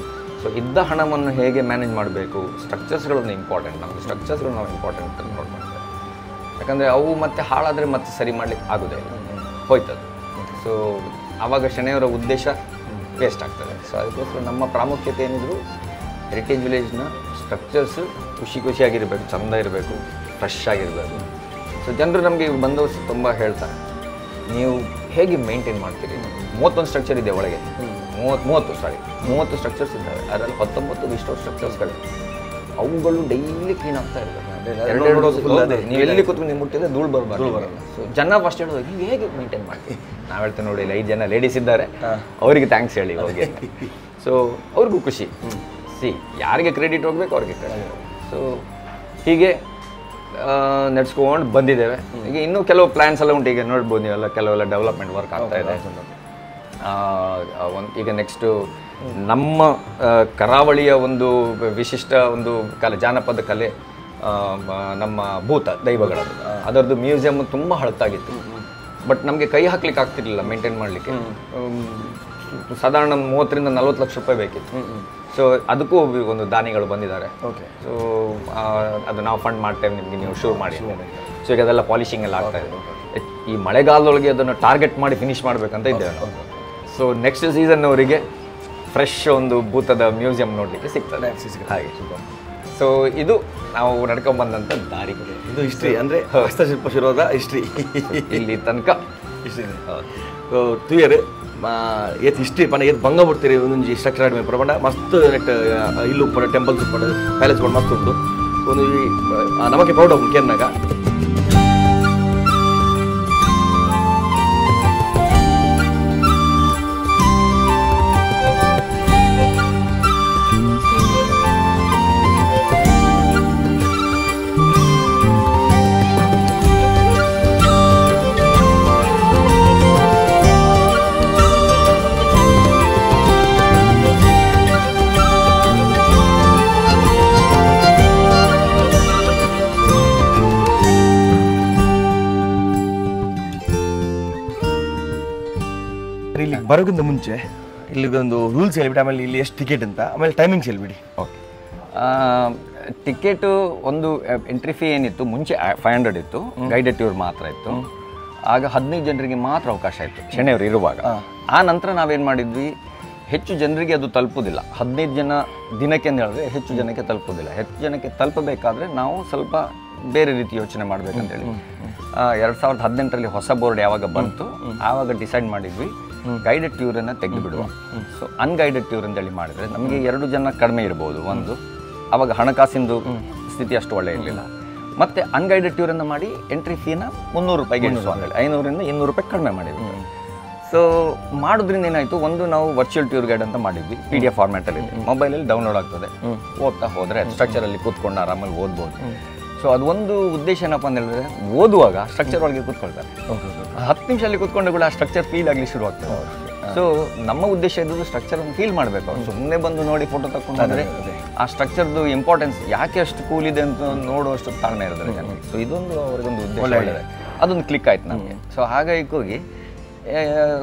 ಸೊ ಇದ್ದ ಹಣವನ್ನು ಹೇಗೆ ಮ್ಯಾನೇಜ್ ಮಾಡಬೇಕು, ಸ್ಟ್ರಕ್ಚರ್ಸ್ಗಳನ್ನು ಇಂಪಾರ್ಟೆಂಟ್. ನಮಗೆ ಸ್ಟ್ರಕ್ಚರ್ಸ್ಗಳು ನಾವು ಇಂಪಾರ್ಟೆಂಟ್ ಅಂತ ನೋಡ್ಬೇಕು. ಯಾಕಂದರೆ ಅವು ಮತ್ತೆ ಹಾಳಾದರೆ ಮತ್ತೆ ಸರಿ ಮಾಡಲಿಕ್ಕೆ ಆಗೋದೇ ಇಲ್ಲ, ಹೋಯ್ತದೆ. ಸೊ ಆವಾಗ ಶೆಣೆಯವರ ಉದ್ದೇಶ ವೇಸ್ಟ್ ಆಗ್ತದೆ. ಸೊ ಅದಕ್ಕೋಸ್ಕರ ನಮ್ಮ ಪ್ರಾಮುಖ್ಯತೆ ಏನಿದ್ರು ಹೆರಿಟೇಜ್ ವಿಲೇಜ್ನ ಸ್ಟ್ರಕ್ಚರ್ಸು ಖುಷಿಯಾಗಿರಬೇಕು, ಚೆಂದ ಇರಬೇಕು, ಫ್ರೆಶ್ ಆಗಿರಬೇಕು. ಸೊ ಜನರು ನಮಗೆ ಬಂದವರು ತುಂಬ ಹೇಳ್ತಾರೆ, ನೀವು ಹೇಗೆ ಮೇಂಟೈನ್ ಮಾಡ್ತೀರಿ? 31 ಸ್ಟ್ರಕ್ಚರ್ ಇದೆ ಒಳಗೆ, 30 ಸ್ಟ್ರಕ್ಚರ್ಸ್ ಇದ್ದಾವೆ. ಅದರಲ್ಲಿ 19 ರಿಸ್ಟೋರ್ ಸ್ಟ್ರಕ್ಚರ್ಸ್ಗಳಿವೆ. ಅವುಗಳು ಡೈಲಿ ಕ್ಲೀನ್ ಆಗ್ತಾ ಇರಬೇಕು. ನೀವು ಎಲ್ಲಿ ಕೂತ್ಕೊಂಡು ನೀವು ಮುಟ್ಟಿದ್ರೆ ಧೂಳು ಬರಬಾರ್ದು. ಸೊ ಜನ ಫಸ್ಟ್ ಹೇಳೋದು, ನೀವು ಹೇಗೆ ಮೇಂಟೈನ್ ಮಾಡ್ತೀವಿ? ನಾವು ಹೇಳ್ತೇವೆ ನೋಡಿ, 5 ಜನ ಲೇಡೀಸ್ ಇದ್ದಾರೆ, ಅವರಿಗೆ ಥ್ಯಾಂಕ್ಸ್ ಹೇಳಿ ಹೋಗಿ. ಸೊ ಅವ್ರಿಗೂ ಖುಷಿ. ಯಾರಿಗೆ ಕ್ರೆಡಿಟ್ ಹೋಗ್ಬೇಕು ಅವ್ರಿಗೆ ಕ್ರೆಡಿಟ್. ಸೊ ಹೀಗೆ ನಡೆಸ್ಕೊಂಡು ಬಂದಿದ್ದೇವೆ. ಈಗ ಇನ್ನೂ ಕೆಲವು ಪ್ಲ್ಯಾನ್ಸ್ ಎಲ್ಲ ಉಂಟು. ಈಗ ನೋಡ್ಬೋದು ನೀವೆಲ್ಲ ಕೆಲವೆಲ್ಲ ಡೆವಲಪ್ಮೆಂಟ್ ವರ್ಕ್ ಆಗ್ತಾ ಇದೆ. ಈಗ ನೆಕ್ಸ್ಟು ನಮ್ಮ ಕರಾವಳಿಯ ಒಂದು ವಿಶಿಷ್ಟ ಒಂದು ಕಲೆ, ಜಾನಪದ ಕಲೆ ನಮ್ಮ ಭೂತ ದೈವಗಳದ್ದು ಅದರದ್ದು ಮ್ಯೂಸಿಯಮ್ ತುಂಬ ಹಳತಾಗಿತ್ತು. ಬಟ್ ನಮಗೆ ಕೈ ಹಾಕ್ಲಿಕ್ಕೆ ಆಗ್ತಿರ್ಲಿಲ್ಲ ಮೇಂಟೈನ್ ಮಾಡಲಿಕ್ಕೆ. ಸಾಧಾರಣ 30 ರಿಂದ 40 ಲಕ್ಷ ರೂಪಾಯಿ ಬೇಕಿತ್ತು. ಸೊ ಅದಕ್ಕೂ ಒಂದು ದಾನಿಗಳು ಬಂದಿದ್ದಾರೆ. ಸೊ ಅದು ನಾವು ಫಂಡ್ ಮಾಡ್ತೇವೆ, ನಿಮಗೆ ನೀವು ಶುರು ಮಾಡಿ. ಸೊ ಈಗ ಅದೆಲ್ಲ ಪಾಲಿಶಿಂಗ್ ಎಲ್ಲ ಆಗ್ತಾ ಇದೆ. ಈ ಮಳೆಗಾಲದೊಳಗೆ ಅದನ್ನು ಟಾರ್ಗೆಟ್ ಮಾಡಿ ಫಿನಿಶ್ ಮಾಡಬೇಕಂತ ಇದ್ದೇವೆ ನಾವು. ಸೊ ನೆಕ್ಸ್ಟ್ ಸೀಸನ್ ಅವರಿಗೆ ಫ್ರೆಶ್ ಒಂದು ಭೂತದ ಮ್ಯೂಸಿಯಂ ನೋಡಲಿಕ್ಕೆ ಸಿಗ್ತದೆ ಹಾಗೆ. ಸೊ ಇದು ನಾವು ನಡ್ಕೊಂಡು ಬಂದಂಥ ದಾರಿ. ಇದು ಹಿಸ್ಟ್ರಿ ಅಂದರೆ ಹಸ್ತಶಿಲ್ಪ ಶುರುವಾದ ಹಿಸ್ಟ್ರಿ ಇಲ್ಲಿ ತನಕ ಹಿಸ್ಟ್ರಿ. ಸೊ ತುಯರ್ ಏತ್ ಹಿಸ್ಟ್ರಿ ಪಂಡ ಏತ್ ಬಂಗ ಬಿಡ್ತೀರಿ ಒಂದೊಂದು ಸ್ಟ್ರಕ್ಚರ್ ಆಡಿ ಪ್ರಪಂಡ ಮಸ್ತ್ ನೆಟ್ ಇಲ್ಲು ಉಪ್ಪಡ ಟೆಂಪಲ್ಸ್ ಉಪ್ಪಡ ಪ್ಯಾಲೇಸ್ ಕೂಡ ಮಸ್ತ್ ಉಂಟು. ಒಂದು ನಮಗೆ ಪ್ರೌಡ್ ಆಗಿ ಕೇರ್ನಾಗ ಇಲ್ಲಿ ಬರೋಕ್ಕಿಂತ ಮುಂಚೆ ಇಲ್ಲಿಗೊಂದು ರೂಲ್ಸ್ ಹೇಳ್ಬಿಡಿ, ಆಮೇಲೆ ಇಲ್ಲಿ ಎಷ್ಟು ಟಿಕೆಟ್ ಅಂತ, ಆಮೇಲೆ ಟೈಮಿಂಗ್ಸ್ ಹೇಳ್ಬಿಡಿ. ಓಕೆ, ಟಿಕೆಟು ಒಂದು ಎಂಟ್ರಿ ಫೀ ಏನಿತ್ತು ಮುಂಚೆ 500 ಇತ್ತು, ಗೈಡೆಡ್ ಟೂರ್ ಮಾತ್ರ ಇತ್ತು. ಆಗ 15 ಜನರಿಗೆ ಮಾತ್ರ ಅವಕಾಶ ಇತ್ತು ಶನಿಯವರು ಇರುವಾಗ. ಆ ನಂತರ ನಾವೇನು ಮಾಡಿದ್ವಿ, ಹೆಚ್ಚು ಜನರಿಗೆ ಅದು ತಲುಪೋದಿಲ್ಲ. 15 ಜನ ದಿನಕ್ಕೆ ಅಂತ ಹೇಳಿದ್ರೆ ಹೆಚ್ಚು ಜನಕ್ಕೆ ತಲುಪೋದಿಲ್ಲ. ಹೆಚ್ಚು ಜನಕ್ಕೆ ತಲುಪಬೇಕಾದ್ರೆ ನಾವು ಸ್ವಲ್ಪ ಬೇರೆ ರೀತಿ ಯೋಚನೆ ಮಾಡಬೇಕಂತೇಳಿ 2018ರಲ್ಲಿ ಹೊಸ ಬೋರ್ಡ್ ಯಾವಾಗ ಬಂತು ಆವಾಗ ಡಿಸೈಡ್ ಮಾಡಿದ್ವಿ ಗೈಡೆಡ್ ಟ್ಯೂರನ್ನು ತೆಗೆದು ಬಿಡುವ. ಸೊ ಅನ್ಗೈಡೆಡ್ ಟ್ಯೂರ್ ಅಂತೇಳಿ ಮಾಡಿದರೆ ನಮಗೆ 2 ಜನ ಕಡಿಮೆ ಇರ್ಬೋದು. ಒಂದು ಆವಾಗ ಹಣಕಾಸಿಂದು ಸ್ಥಿತಿ ಅಷ್ಟು ಒಳ್ಳೆ ಇರಲಿಲ್ಲ. ಮತ್ತು ಅನ್ಗೈಡೆಡ್ ಟ್ಯೂರನ್ನು ಮಾಡಿ ಎಂಟ್ರಿ ಫೀನ 300 ರೂಪಾಯಿಗೆ ಇಳಿಸುವ ಅಂತೇಳಿ 500ರಿಂದ 200 ರೂಪಾಯಿ ಕಡಿಮೆ ಮಾಡಿದ್ವಿ. ಸೊ ಮಾಡೋದ್ರಿಂದ ಏನಾಯಿತು, ಒಂದು ನಾವು ವರ್ಚುವಲ್ ಟ್ಯೂರ್ ಗೈಡ್ ಅಂತ ಮಾಡಿದ್ವಿ, PDF ಫಾರ್ಮ್ಯಾಟಲ್ಲಿ ಮೊಬೈಲಲ್ಲಿ ಡೌನ್ಲೋಡ್ ಆಗ್ತದೆ. ಓದ್ತಾ ಹೋದರೆ ಸ್ಟ್ರಕ್ಚರಲ್ಲಿ ಕೂತ್ಕೊಂಡು ಆರಾಮಾಗಿ ಓದ್ಬೋದು. ಸೊ ಅದು ಒಂದು ಉದ್ದೇಶ ಏನಪ್ಪ ಅಂತ ಹೇಳಿದ್ರೆ, ಓದುವಾಗ ಸ್ಟ್ರಕ್ಚರ್ ಒಳಗೆ ಕೂತ್ಕೊಳ್ತಾರೆ. 10 ನಿಮಿಷದಲ್ಲಿ ಕೂತ್ಕೊಂಡು ಕೂಡ ಆ ಸ್ಟ್ರಕ್ಚರ್ ಫೀಲ್ ಆಗಲಿ ಶುರು ಆಗ್ತದೆ. ಸೊ ನಮ್ಮ ಉದ್ದೇಶ ಇದ್ದು ಸ್ಟ್ರಕ್ಚರನ್ನು ಫೀಲ್ ಮಾಡಬೇಕು. ಅವ್ರು ಸುಮ್ಮನೆ ಬಂದು ನೋಡಿ ಫೋಟೋ ತಗೊಂಡ್ರೆ ಆ ಸ್ಟ್ರಕ್ಚರ್ದು ಇಂಪಾರ್ಟೆನ್ಸ್ ಯಾಕೆ ಅಷ್ಟು ಕೂಲ್ ಇದೆ ಅಂತ ನೋಡುವಷ್ಟು ತಾಳ್ಮೆ ಇರೋದ್ರೆ ಜನರಿಗೆ. ಸೊ ಇದೊಂದು ಅವ್ರಿಗೊಂದು ಉದ್ದೇಶ ಇದೆ, ಅದೊಂದು ಕ್ಲಿಕ್ ಆಯ್ತು ನಮಗೆ. ಸೊ ಹಾಗಾಗಿ ಹೋಗಿ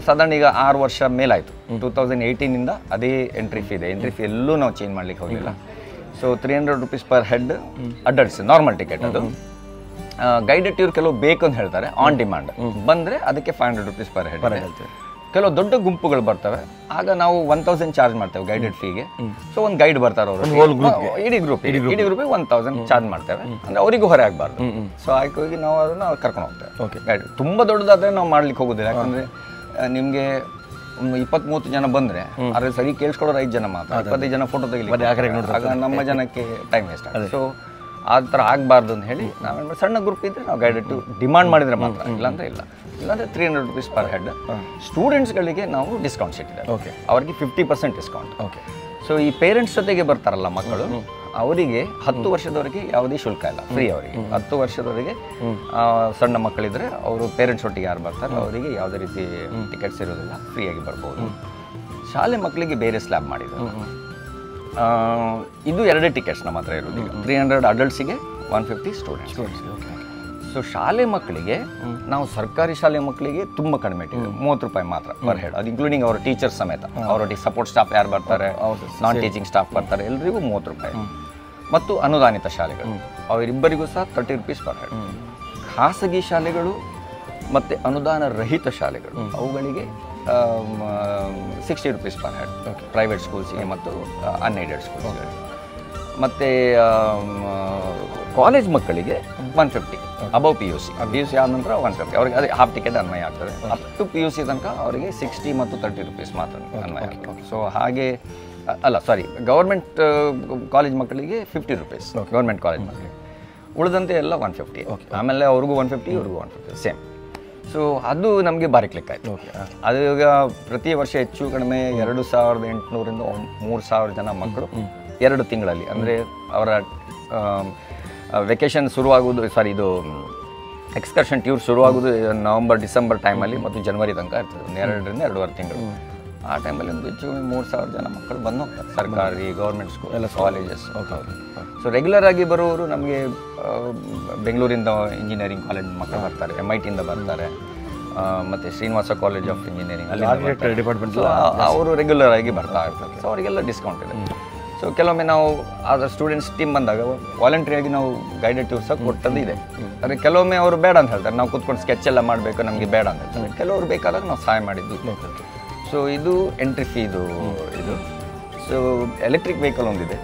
ಸಾಧಾರಣ ಈಗ 6 ವರ್ಷ ಮೇಲಾಯಿತು. 2018ಇಂದ ಅದೇ ಎಂಟ್ರಿ ಫೀ ಇದೆ. ಎಂಟ್ರಿ ಫೀ ಎಲ್ಲೂ ನಾವು ಚೇಂಜ್ ಮಾಡ್ಲಿಕ್ಕೆ ಹೋಗಲಿಲ್ಲ. So 300 rupees per head adults normal ticket. ಅದು ಗೈಡೆಡ್ ಟೂರ್ ಕೆಲವು ಬೇಕು ಅಂತ ಹೇಳ್ತಾರೆ, ಆನ್ ಡಿಮಾಂಡ್ ಬಂದರೆ ಅದಕ್ಕೆ 500 ರೂಪೀಸ್ ಪರ್ ಹೆಡ್. ಕೆಲವು ದೊಡ್ಡ ಗುಂಪುಗಳು ಬರ್ತವೆ, ಆಗ ನಾವು 1000 ಚಾರ್ಜ್ ಮಾಡ್ತೇವೆ ಗೈಡೆಡ್ ಫೀಗೆ. ಸೊ ಒಂದು ಗೈಡ್ ಬರ್ತಾರೆ ಅವರು ಇಡೀ ಗ್ರೂಪಿಗೆ 1000 ಚಾರ್ಜ್ ಮಾಡ್ತೇವೆ, ಅಂದರೆ ಅವರಿಗೂ ಹೊರೆ ಆಗಬಾರ್ದು. ಸೊ ಹಾಗಾಗಿ ನಾವು ಅದನ್ನು ಕರ್ಕೊಂಡು ಹೋಗ್ತೇವೆ. ಗೈಡ್ ತುಂಬ ದೊಡ್ಡದಾದರೆ ನಾವು ಮಾಡ್ಲಿಕ್ಕೆ ಹೋಗೋದಿಲ್ಲ, ಯಾಕಂದರೆ ನಿಮಗೆ 20-30 ಜನ ಬಂದರೆ ಅದ್ರ ಸರಿ ಕೇಳಿಸ್ಕೊಡೋರು 5 ಜನ ಮಾತ್ರ, 25 ಜನ ಫೋಟೋ ತೆಗಿಲಿಕ್ಕೆ ಆಗ ನಮ್ಮ ಜನಕ್ಕೆ ಟೈಮ್ ವೇಸ್ಟ್ ಆಗುತ್ತೆ. ಸೊ ಆ ಥರ ಆಗಬಾರ್ದು ಅಂತ ಹೇಳಿ ನಾವೇನು ಮಾಡಿ, ಸಣ್ಣ ಗ್ರೂಪ್ ಇದ್ದರೆ ನಾವು ಗೈಡೆಡ್ ಟು ಡಿಮಾಂಡ್ ಮಾಡಿದರೆ ಮಾತ್ರ, ಇಲ್ಲಾಂದರೆ ಇಲ್ಲ. ಇಲ್ಲಾಂದರೆ 300 ರೂಪೀಸ್ ಪರ್ ಹೆಡ್. ಸ್ಟೂಡೆಂಟ್ಸ್ಗಳಿಗೆ ನಾವು ಡಿಸ್ಕೌಂಟ್ಸ್ ಇಟ್ಟಿದ್ದಾರೆ. ಅವರಿಗೆ 50% ಡಿಸ್ಕೌಂಟ್. ಸೊ ಈ ಪೇರೆಂಟ್ಸ್ ಜೊತೆಗೆ ಬರ್ತಾರಲ್ಲ ಮಕ್ಕಳು, ಅವರಿಗೆ 10 ವರ್ಷದವರೆಗೆ ಯಾವುದೇ ಶುಲ್ಕ ಇಲ್ಲ, ಫ್ರೀ ಅವರಿಗೆ. 10 ವರ್ಷದವರೆಗೆ ಸಣ್ಣ ಮಕ್ಕಳಿದ್ರೆ ಅವರು ಪೇರೆಂಟ್ಸ್ ಒಟ್ಟಿಗೆ ಯಾರು ಬರ್ತಾರೆ ಅವರಿಗೆ ಯಾವುದೇ ರೀತಿ ಟಿಕೆಟ್ಸ್ ಇರೋದಿಲ್ಲ, ಫ್ರೀಯಾಗಿ ಬರ್ಬೋದು. ಶಾಲೆ ಮಕ್ಕಳಿಗೆ ಬೇರೆ ಸ್ಲ್ಯಾಬ್ ಮಾಡಿದ್ರು. ಇದು 2 ಟಿಕೆಟ್ಸ್ ನಮ್ಮ ಹತ್ರ ಇರೋದು. 300 ಅಡಲ್ಟ್ಸಿಗೆ, 150 ಸ್ಟೂಡೆಂಟ್ಸ್. ಸೊ ಶಾಲೆ ಮಕ್ಕಳಿಗೆ ನಾವು ಸರ್ಕಾರಿ ಶಾಲೆ ಮಕ್ಕಳಿಗೆ ತುಂಬ ಕಡಿಮೆ ಟಿಕೆಟ್, 30 ರೂಪಾಯಿ ಮಾತ್ರ ಪರ್ ಹೆಡ್. ಅದು ಇನ್ಕ್ಲೂಡಿಂಗ್ ಅವರ ಟೀಚರ್ಸ್ ಸಮೇತ, ಅವರೊಟ್ಟಿಗೆ ಸಪೋರ್ಟ್ ಸ್ಟಾಫ್ ಯಾರು ಬರ್ತಾರೆ, ನಾನ್ ಟೀಚಿಂಗ್ ಸ್ಟಾಫ್ ಬರ್ತಾರೆ, ಎಲ್ಲರಿಗೂ 30 ರೂಪಾಯಿ. ಮತ್ತು ಅನುದಾನಿತ ಶಾಲೆಗಳು ಅವರಿಬ್ಬರಿಗೂ ಸಹ 30 ರೂಪೀಸ್ ಪರ್ ಹೆಡ್. ಖಾಸಗಿ ಶಾಲೆಗಳು ಮತ್ತು ಅನುದಾನ ರಹಿತ ಶಾಲೆಗಳು ಅವುಗಳಿಗೆ 60 ರೂಪೀಸ್ ಪರ್ ಹೆಡ್, ಪ್ರೈವೇಟ್ ಸ್ಕೂಲ್ಸಿಗೆ ಮತ್ತು ಅನ್ಏಡೆಡ್ ಸ್ಕೂಲ್ಸ್ಗಳಿಗೆ. ಮತ್ತು ಕಾಲೇಜ್ ಮಕ್ಕಳಿಗೆ 150 ಅಬೌವ್ PUC. PUC ಆದ ನಂತರ 150 ಅವರಿಗೆ ಅದೇ ಹಾಫ್ ಟಿಕೆಟ್ ಅನ್ವಯ ಆಗ್ತದೆ. ಅಪ್ ಟು PUC ತನಕ ಅವರಿಗೆ 60 ಮತ್ತು 30 ರೂಪೀಸ್ ಮಾತ್ರ ಅನ್ವಯ ಆಗ್ತದೆ. ಸೊ ಹಾಗೆ ಅಲ್ಲ, ಸಾರಿ, ಗೌರ್ಮೆಂಟ್ ಕಾಲೇಜ್ ಮಕ್ಕಳಿಗೆ 50 ರೂಪೀಸ್ ಗೌರ್ಮೆಂಟ್ ಕಾಲೇಜ್ ಮಕ್ಕಳಿಗೆ, ಉಳಿದಂತೆ ಎಲ್ಲ 150. ಆಮೇಲೆ ಅವ್ರಿಗೂ 150, ಇವ್ರಿಗೂ 150 ಸೇಮ್. ಸೊ ಅದು ನಮಗೆ ಭಾರಿ ಕ್ಲಿಕ್ ಆಯಿತು. ಅದು ಈಗ ಪ್ರತಿ ವರ್ಷ ಹೆಚ್ಚು ಕಡಿಮೆ 2800ರಿಂದ 3000 ಜನ ಮಕ್ಕಳು 2 ತಿಂಗಳಲ್ಲಿ, ಅಂದರೆ ಅವರ ವೆಕೇಷನ್ ಶುರುವಾಗೋದು, ಸಾರಿ ಇದು ಎಕ್ಸ್ಕರ್ಷನ್ ಟ್ಯೂರ್ ಶುರುವಾಗೋದು ನವಂಬರ್ ಡಿಸೆಂಬರ್ ಟೈಮಲ್ಲಿ ಮತ್ತು ಜನವರಿ ತನಕ ಇರ್ತದೆ. 2ರಿಂದ 2.5 ತಿಂಗಳು. ಆ ಟೈಮಲ್ಲಿ ಒಂದು ಹೆಚ್ಚು 3,000 ಜನ ಮಕ್ಕಳು ಬಂದು ಹೋಗ್ತಾರೆ, ಸರ್ಕಾರಿ ಗೌರ್ಮೆಂಟ್ ಸ್ಕೂಲ್ ಎಲ್ಲ ಕಾಲೇಜಸ್. ಸೊ ರೆಗ್ಯುಲರ್ ಆಗಿ ಬರೋರು ನಮಗೆ ಬೆಂಗಳೂರಿಂದ ಇಂಜಿನಿಯರಿಂಗ್ ಕಾಲೇಜ್ ಮಕ್ಕಳು ಬರ್ತಾರೆ, MIT ಬರ್ತಾರೆ, ಮತ್ತು ಶ್ರೀನಿವಾಸ ಕಾಲೇಜ್ ಆಫ್ ಇಂಜಿನಿಯರಿಂಗ್ ಅಲ್ಲಿ ಡಿಪಾರ್ಟ್ಮೆಂಟ್ ಅವರು ರೆಗ್ಯುಲರ್ ಆಗಿ ಬರ್ತಾ ಇರ್ತಾರೆ. ಸೊ ಅವರಿಗೆಲ್ಲ ಡಿಸ್ಕೌಂಟ್ ಇದೆ. ಸೊ ಕೆಲವೊಮ್ಮೆ ನಾವು ಅದರ ಸ್ಟೂಡೆಂಟ್ಸ್ ಟೀಮ್ ಬಂದಾಗ ವಾಲಂಟ್ರಿಯಾಗಿ ನಾವು ಗೈಡೆಡ್ ಟೂರ್ಸ್ ಕೊಟ್ಟದ್ದು ಇದೆ. ಆದರೆ ಕೆಲವೊಮ್ಮೆ ಅವರು ಬೇಡ ಅಂತ ಹೇಳ್ತಾರೆ, ನಾವು ಕೂತ್ಕೊಂಡು ಸ್ಕೆಚ್ ಎಲ್ಲ ಮಾಡಬೇಕು, ನಮಗೆ ಬೇಡ ಅಂತ ಹೇಳ್ತಾರೆ. ಕೆಲವರು ಬೇಕಾದಾಗ ನಾವು ಸಹಾಯ ಮಾಡಿದ್ದು. ಸೊ ಇದು ಎಂಟ್ರಿ ಫೀ ಇದು. ಸೊ ಎಲೆಕ್ಟ್ರಿಕ್ ವೆಹಿಕಲ್ ಒಂದಿದೆ.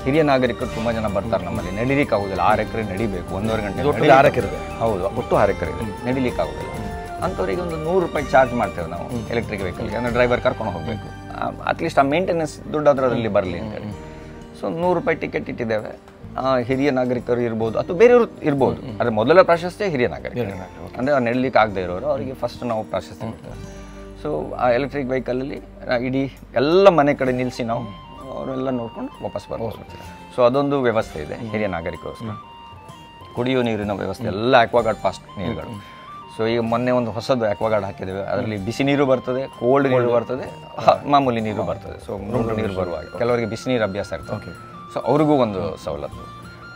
ಹಿರಿಯ ನಾಗರಿಕರು ತುಂಬ ಜನ ಬರ್ತಾರೆ ನಮ್ಮಲ್ಲಿ, ನಡಿಲಿಕ್ಕೆ ಆಗೋದಿಲ್ಲ, 6 ಎಕರೆ ನಡಿಬೇಕು, 1.5 ಗಂಟೆ. 6 ಎಕರೆ ಹೌದು, ಒಟ್ಟು 6 ಎಕರೆ ಇದೆ, ನಡಿಲಿಕ್ಕೆ ಆಗೋದಿಲ್ಲ. ಅಂಥವ್ರಿಗೆ ಒಂದು 100 ರೂಪಾಯಿ ಚಾರ್ಜ್ ಮಾಡ್ತೇವೆ ನಾವು ಎಲೆಕ್ಟ್ರಿಕ್ ವೆಹಿಕಲ್ಗೆ. ಅಂದರೆ ಡ್ರೈವರ್ ಕರ್ಕೊಂಡು ಹೋಗಬೇಕು, ಅಟ್ಲೀಸ್ಟ್ ಆ ಮೇಂಟೆನೆನ್ಸ್ ದುಡ್ಡು ಅದರಲ್ಲಿ ಬರಲಿ ಅಂತೇಳಿ. ಸೊ 100 ರೂಪಾಯಿ ಟಿಕೆಟ್ ಇಟ್ಟಿದ್ದೇವೆ. ಹಿರಿಯ ನಾಗರಿಕರು ಇರ್ಬೋದು ಅಥವಾ ಬೇರೆಯವರು ಇರ್ಬೋದು. ಆದರೆ ಮೊದಲ ಪ್ರಾಶಸ್ತ್ಯ ಹಿರಿಯ ನಾಗರಿಕರು, ಅಂದರೆ ನಡಲಿಕ್ಕೆ ಆಗದೆ ಇರೋರು, ಅವರಿಗೆ ಫಸ್ಟ್ ನಾವು ಪ್ರಾಶಸ್ತ್ಯ ಕೊಡ್ತೇವೆ. ಸೊ ಆ ಎಲೆಕ್ಟ್ರಿಕ್ ವೆಹಿಕಲಲ್ಲಿ ಇಡೀ ಎಲ್ಲ ಮನೆ ಕಡೆ ನಿಲ್ಲಿಸಿ ನಾವು ಅವರೆಲ್ಲ ನೋಡ್ಕೊಂಡು ವಾಪಸ್ ಬರ್ಬೋದು. ಸೊ ಅದೊಂದು ವ್ಯವಸ್ಥೆ ಇದೆ ಹಿರಿಯ ನಾಗರಿಕರಿಗೋಸ್ಕರ. ಕುಡಿಯೋ ನೀರಿನ ವ್ಯವಸ್ಥೆ ಎಲ್ಲ ಆಕ್ವಾಗಾರ್ಡ್ ಫಾಸ್ಟ್ ನೀರುಗಳು. ಸೊ ಈಗ ಮೊನ್ನೆ ಒಂದು ಹೊಸದು ಆಕ್ವಾಗಾರ್ಡ್ ಹಾಕಿದ್ದೇವೆ, ಅದರಲ್ಲಿ ಬಿಸಿ ನೀರು ಬರ್ತದೆ, ಕೋಲ್ಡ್ ನೀರು ಬರ್ತದೆ, ಮಾಮೂಲಿ ನೀರು ಬರ್ತದೆ. ಸೊ ಮೂರು ನೀರು ಬರುವಾಗ ಕೆಲವರಿಗೆ ಬಿಸಿ ನೀರು ಅಭ್ಯಾಸ ಇರ್ತದೆ, ಸೊ ಅವ್ರಿಗೂ ಒಂದು ಸವಲತ್ತು.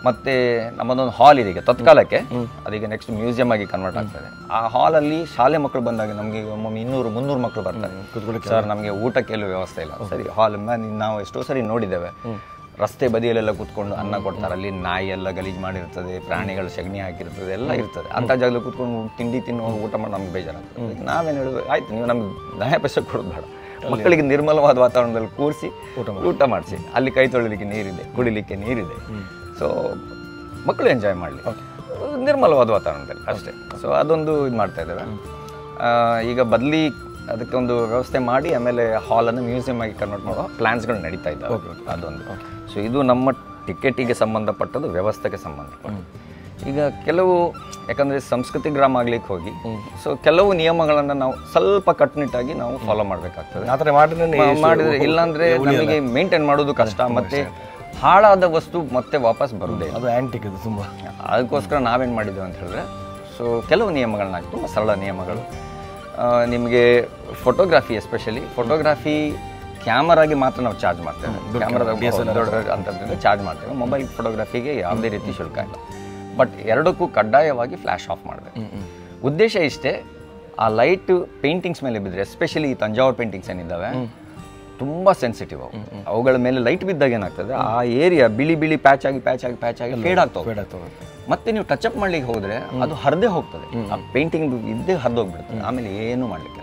ಮತ್ತು ನಮ್ಮದೊಂದು ಹಾಲ್ ಇದೆ ಈಗ ತತ್ಕಾಲಕ್ಕೆ, ಅದೀಗ ನೆಕ್ಸ್ಟ್ ಮ್ಯೂಸಿಯಂ ಆಗಿ ಕನ್ವರ್ಟ್ ಆಗ್ತದೆ. ಆ ಹಾಲಲ್ಲಿ ಶಾಲೆ ಮಕ್ಕಳು ಬಂದಾಗ ನಮಗೆ ಒಮ್ಮೊಮ್ಮೆ 200-300 ಮಕ್ಕಳು ಬರ್ತಾರೆ. ಸರ್ ನಮಗೆ ಊಟಕ್ಕೆ ಎಲ್ಲೂ ವ್ಯವಸ್ಥೆ ಇಲ್ಲ. ಸರಿ, ಹಾಲ್ ನಾವು ಎಷ್ಟೋ ಸರಿ ನೋಡಿದ್ದೇವೆ, ರಸ್ತೆ ಬದಿಯಲ್ಲೆಲ್ಲ ಕೂತ್ಕೊಂಡು ಅನ್ನ ಕೊಡ್ತಾರೆ, ಅಲ್ಲಿ ನಾಯಿ ಎಲ್ಲ ಗಲೀಜು ಮಾಡಿರ್ತದೆ, ಪ್ರಾಣಿಗಳು ಸಗಣಿ ಹಾಕಿರ್ತದೆ, ಎಲ್ಲ ಇರ್ತದೆ. ಅಂಥ ಜಾಗದಲ್ಲಿ ಕೂತ್ಕೊಂಡು ತಿಂಡಿ ತಿನ್ನೋ ಊಟ ಮಾಡಿ ನಮ್ಗೆ ಬೇಜಾರಾಗ್ತದೆ. ನಾವೇನು ಹೇಳೋದು, ಆಯ್ತು ನೀವು ನಮ್ಗೆ ನಯ ಪೈಸೆ ಕೊಡೋದು ಬೇಡ, ಮಕ್ಕಳಿಗೆ ನಿರ್ಮಲವಾದ ವಾತಾವರಣದಲ್ಲಿ ಕೂರಿಸಿ ಊಟ ಮಾಡಿಸಿ, ಅಲ್ಲಿ ಕೈ ತೊಳಿಲಿಕ್ಕೆ ನೀರಿದೆ, ಕುಡಿಲಿಕ್ಕೆ ನೀರಿದೆ. ಸೊ ಮಕ್ಕಳು ಎಂಜಾಯ್ ಮಾಡಲಿ ನಿರ್ಮಲವಾದ ವಾತಾವರಣದಲ್ಲಿ ಅಷ್ಟೇ. ಸೊ ಅದೊಂದು ಇದು ಮಾಡ್ತಾ ಇದ್ದೇವೆ. ಈಗ ಬದಲಿ ಅದಕ್ಕೆ ಒಂದು ವ್ಯವಸ್ಥೆ ಮಾಡಿ ಆಮೇಲೆ ಹಾಲನ್ನು ಮ್ಯೂಸಿಯಂ ಆಗಿ ಕನ್ವರ್ಟ್ ಮಾಡೋ ಪ್ಲ್ಯಾನ್ಸ್ಗಳು ನಡೀತಾ ಇದ್ದಾವೆ. ಅದೊಂದು. ಸೊ ಇದು ನಮ್ಮ ಟಿಕೆಟಿಗೆ ಸಂಬಂಧಪಟ್ಟದ್ದು, ವ್ಯವಸ್ಥೆಗೆ ಸಂಬಂಧಪಟ್ಟದ್ದು. ಈಗ ಕೆಲವು ಯಾಕಂದರೆ ಸಂಸ್ಕೃತಿ ಗ್ರಾಮ ಆಗ್ಲಿಕ್ಕೆ ಹೋಗಿ, ಸೊ ಕೆಲವು ನಿಯಮಗಳನ್ನು ನಾವು ಸ್ವಲ್ಪ ಕಟ್ಟುನಿಟ್ಟಾಗಿ ನಾವು ಫಾಲೋ ಮಾಡಬೇಕಾಗ್ತದೆ. ಆ ಥರ ಮಾಡಿದ್ರೆ ಇಲ್ಲಾಂದರೆ ನಮಗೆ ಮೇಂಟೈನ್ ಮಾಡೋದು ಕಷ್ಟ, ಮತ್ತು ಹಾಳಾದ ವಸ್ತು ಮತ್ತೆ ವಾಪಸ್ ಬರೋದೇ. ಅದು ಆ್ಯಂಟಿಕ್ ಇದು ತುಂಬ. ಅದಕ್ಕೋಸ್ಕರ ನಾವೇನು ಮಾಡಿದ್ದೇವೆ ಅಂತ ಹೇಳಿದ್ರೆ, ಸೊ ಕೆಲವು ನಿಯಮಗಳನ್ನ ಹಾಕಿ, ತುಂಬ ಸರಳ ನಿಯಮಗಳು. ನಿಮಗೆ ಫೋಟೋಗ್ರಫಿ, ಎಸ್ಪೆಷಲಿ ಫೋಟೋಗ್ರಫಿ ಕ್ಯಾಮರಾಗೆ ಮಾತ್ರ ನಾವು ಚಾರ್ಜ್ ಮಾಡ್ತೇವೆ. ಕ್ಯಾಮ್ರಾದ ದೊಡ್ಡ ಅಂತಂದ್ರೆ ಚಾರ್ಜ್ ಮಾಡ್ತೇವೆ. ಮೊಬೈಲ್ ಫೋಟೋಗ್ರಫಿಗೆ ಯಾವುದೇ ರೀತಿ ಶುಲ್ಕ ಇಲ್ಲ. ಬಟ್ ಎರಡಕ್ಕೂ ಕಡ್ಡಾಯವಾಗಿ ಫ್ಲ್ಯಾಶ್ ಆಫ್ ಮಾಡಬೇಕು. ಉದ್ದೇಶ ಇಷ್ಟೇ, ಆ ಲೈಟ್ ಪೇಂಟಿಂಗ್ಸ್ ಮೇಲೆ ಬಿದ್ದರೆ, ಎಸ್ಪೆಷಲಿ ಈ ತಂಜಾವೂರು ಪೇಂಟಿಂಗ್ಸ್ ಏನಿದ್ದಾವೆ ತುಂಬ ಸೆನ್ಸಿಟಿವ್. ಅವುಗಳ ಮೇಲೆ ಲೈಟ್ ಬಿದ್ದಾಗ ಏನಾಗ್ತದೆ, ಆ ಏರಿಯಾ ಬಿಳಿ ಬಿಳಿ ಪ್ಯಾಚ್ ಆಗಿ ಫೇಡ್ ಆಗ್ತವೆ. ಮತ್ತೆ ನೀವು ಟಚ್ ಅಪ್ ಮಾಡ್ಲಿಕ್ಕೆ ಹೋದರೆ ಅದು ಹರಿದೇ ಹೋಗ್ತದೆ, ಆ ಪೇಂಟಿಂಗ್ ಇದ್ದೇ ಹರಿದು ಹೋಗ್ಬಿಡುತ್ತೆ, ಆಮೇಲೆ ಏನೂ ಮಾಡಲಿಕ್ಕೆ.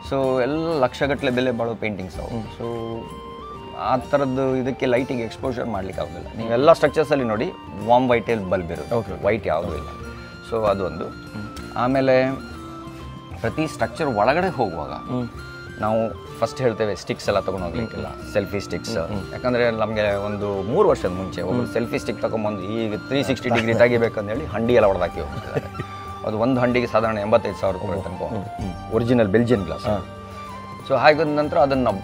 ಸೊ ಎಲ್ಲ ಲಕ್ಷಗಟ್ಟಲೆ ಬೆಲೆ ಬಾಳೋ ಪೇಂಟಿಂಗ್ಸ್ ಅವು. ಸೊ ಆ ಥರದ್ದು ಇದಕ್ಕೆ ಲೈಟಿಗೆ ಎಕ್ಸ್ಪೋಜರ್ ಮಾಡ್ಲಿಕ್ಕೆ ಆಗೋದಿಲ್ಲ. ನೀವೆಲ್ಲ ಸ್ಟ್ರಕ್ಚರ್ಸಲ್ಲಿ ನೋಡಿ ವಾಮ್ ವೈಟ್ ಬಲ್ಬ್ ಇರುತ್ತೆ, ವೈಟ್ ಯಾವುದೂ ಇಲ್ಲ. ಸೊ ಅದೊಂದು. ಆಮೇಲೆ ಪ್ರತಿ ಸ್ಟ್ರಕ್ಚರ್ ಒಳಗಡೆ ಹೋಗುವಾಗ ನಾವು ಫಸ್ಟ್ ಹೇಳ್ತೇವೆ, ಸ್ಟಿಕ್ಸ್ ಎಲ್ಲ ತೊಗೊಂಡು ಹೋಗ್ಲಿಕ್ಕಿಲ್ಲ, ಸೆಲ್ಫಿ ಸ್ಟಿಕ್ಸ್. ಯಾಕಂದರೆ ನಮಗೆ ಒಂದು 3 ವರ್ಷದ ಮುಂಚೆ ಒಬ್ಬರು ಸೆಲ್ಫಿ ಸ್ಟಿಕ್ ತೊಗೊಂಬಂದು ಈಗ 360 ಡಿಗ್ರಿ ತೆಗಿಬೇಕಂದೇಳಿ ಹಂಡಿ ಎಲ್ಲ ಹೊಡೆದಾಕಿ ಹೋಗ್ತಿದ್ದಾರೆ. ಅದು ಒಂದು ಹಂಡಿಗೆ ಸಾಧಾರಣ 85,000 ರೂಪಾಯಿ ತನಕ, ಒರಿಜಿನಲ್ ಬೆಲ್ಜಿಯನ್ ಗ್ಲಾಸ್. ಸೊ ಹಾಗಾದ ನಂತರ ಅದನ್ನು ನಾವು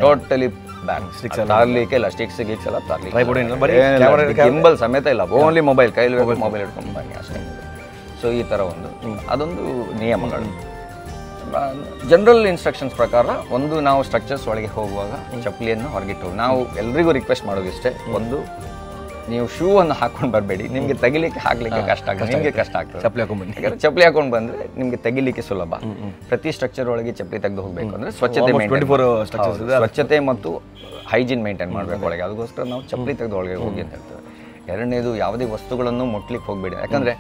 ಟೋಟಲಿ ಬ್ಯಾನ್, ಸ್ಟಿಕ್ಸ್ ತರಲಿಕ್ಕೆ ಇಲ್ಲ, ಸ್ಟಿಕ್ಸ್ ಗಿಕ್ಸ್ ಎಲ್ಲ ತರಲಿಕ್ಕೆ, ಗಿಂಬಲ್ ಸಮೇತ ಇಲ್ಲ, ಓನ್ಲಿ ಮೊಬೈಲ್ ಕೈಲಿ ಮೊಬೈಲ್ ಹಿಡ್ಕೊಂಡು ಬನ್ನಿ ಅಷ್ಟೇ. ಸೊ ಈ ಥರ ಅದೊಂದು ನಿಯಮಗಳು. ಜನರಲ್ ಇನ್ಸ್ಟ್ರಕ್ಷನ್ಸ್ ಪ್ರಕಾರ, ಒಂದು ನಾವು ಸ್ಟ್ರಕ್ಚರ್ಸ್ ಒಳಗೆ ಹೋಗುವಾಗ ಚಪ್ಪಲಿಯನ್ನು ಹೊರಗಿಟ್ಟು, ನಾವು ಎಲ್ರಿಗೂ ರಿಕ್ವೆಸ್ಟ್ ಮಾಡೋದಿಷ್ಟೇ, ಒಂದು ನೀವು ಶೂ ಅನ್ನು ಹಾಕೊಂಡು ಬರಬೇಡಿ, ನಿಮಗೆ ತೆಗಿಲಿಕ್ಕೆ ಹಾಕ್ಲಿಕ್ಕೆ ಕಷ್ಟ ಆಗುತ್ತೆ, ನಿಮಗೆ ಕಷ್ಟ ಆಗ್ತದೆ. ಚಪ್ಪಲಿ ಹಾಕೊಂಡು ಬನ್ನಿ. ಯಾಕಂದ್ರೆ ಚಪ್ಪಲಿ ಹಾಕೊಂಡು ಬಂದರೆ ನಿಮಗೆ ತೆಗಿಲಿಕ್ಕೆ ಸುಲಭ. ಪ್ರತಿ ಸ್ಟ್ರಕ್ಚರ್ ಒಳಗೆ ಚಪ್ಪಲಿ ತೆಗೆದು ಹೋಗಬೇಕು ಅಂದರೆ ಸ್ವಚ್ಛತೆ ಮತ್ತು ಹೈಜೀನ್ ಮೇಂಟೈನ್ ಮಾಡಬೇಕು ಒಳಗೆ. ಅದಕ್ಕೋಸ್ಕರ ನಾವು ಚಪ್ಪಲಿ ತೆಗೆದು ಒಳಗೆ ಹೋಗಿ ಅಂತ ಹೇಳ್ತೇವೆ. ಎರಡನೇದು, ಯಾವುದೇ ವಸ್ತುಗಳನ್ನು ಮುಟ್ಲಿಕ್ಕೆ ಹೋಗಬೇಡಿ. ಯಾಕಂದರೆ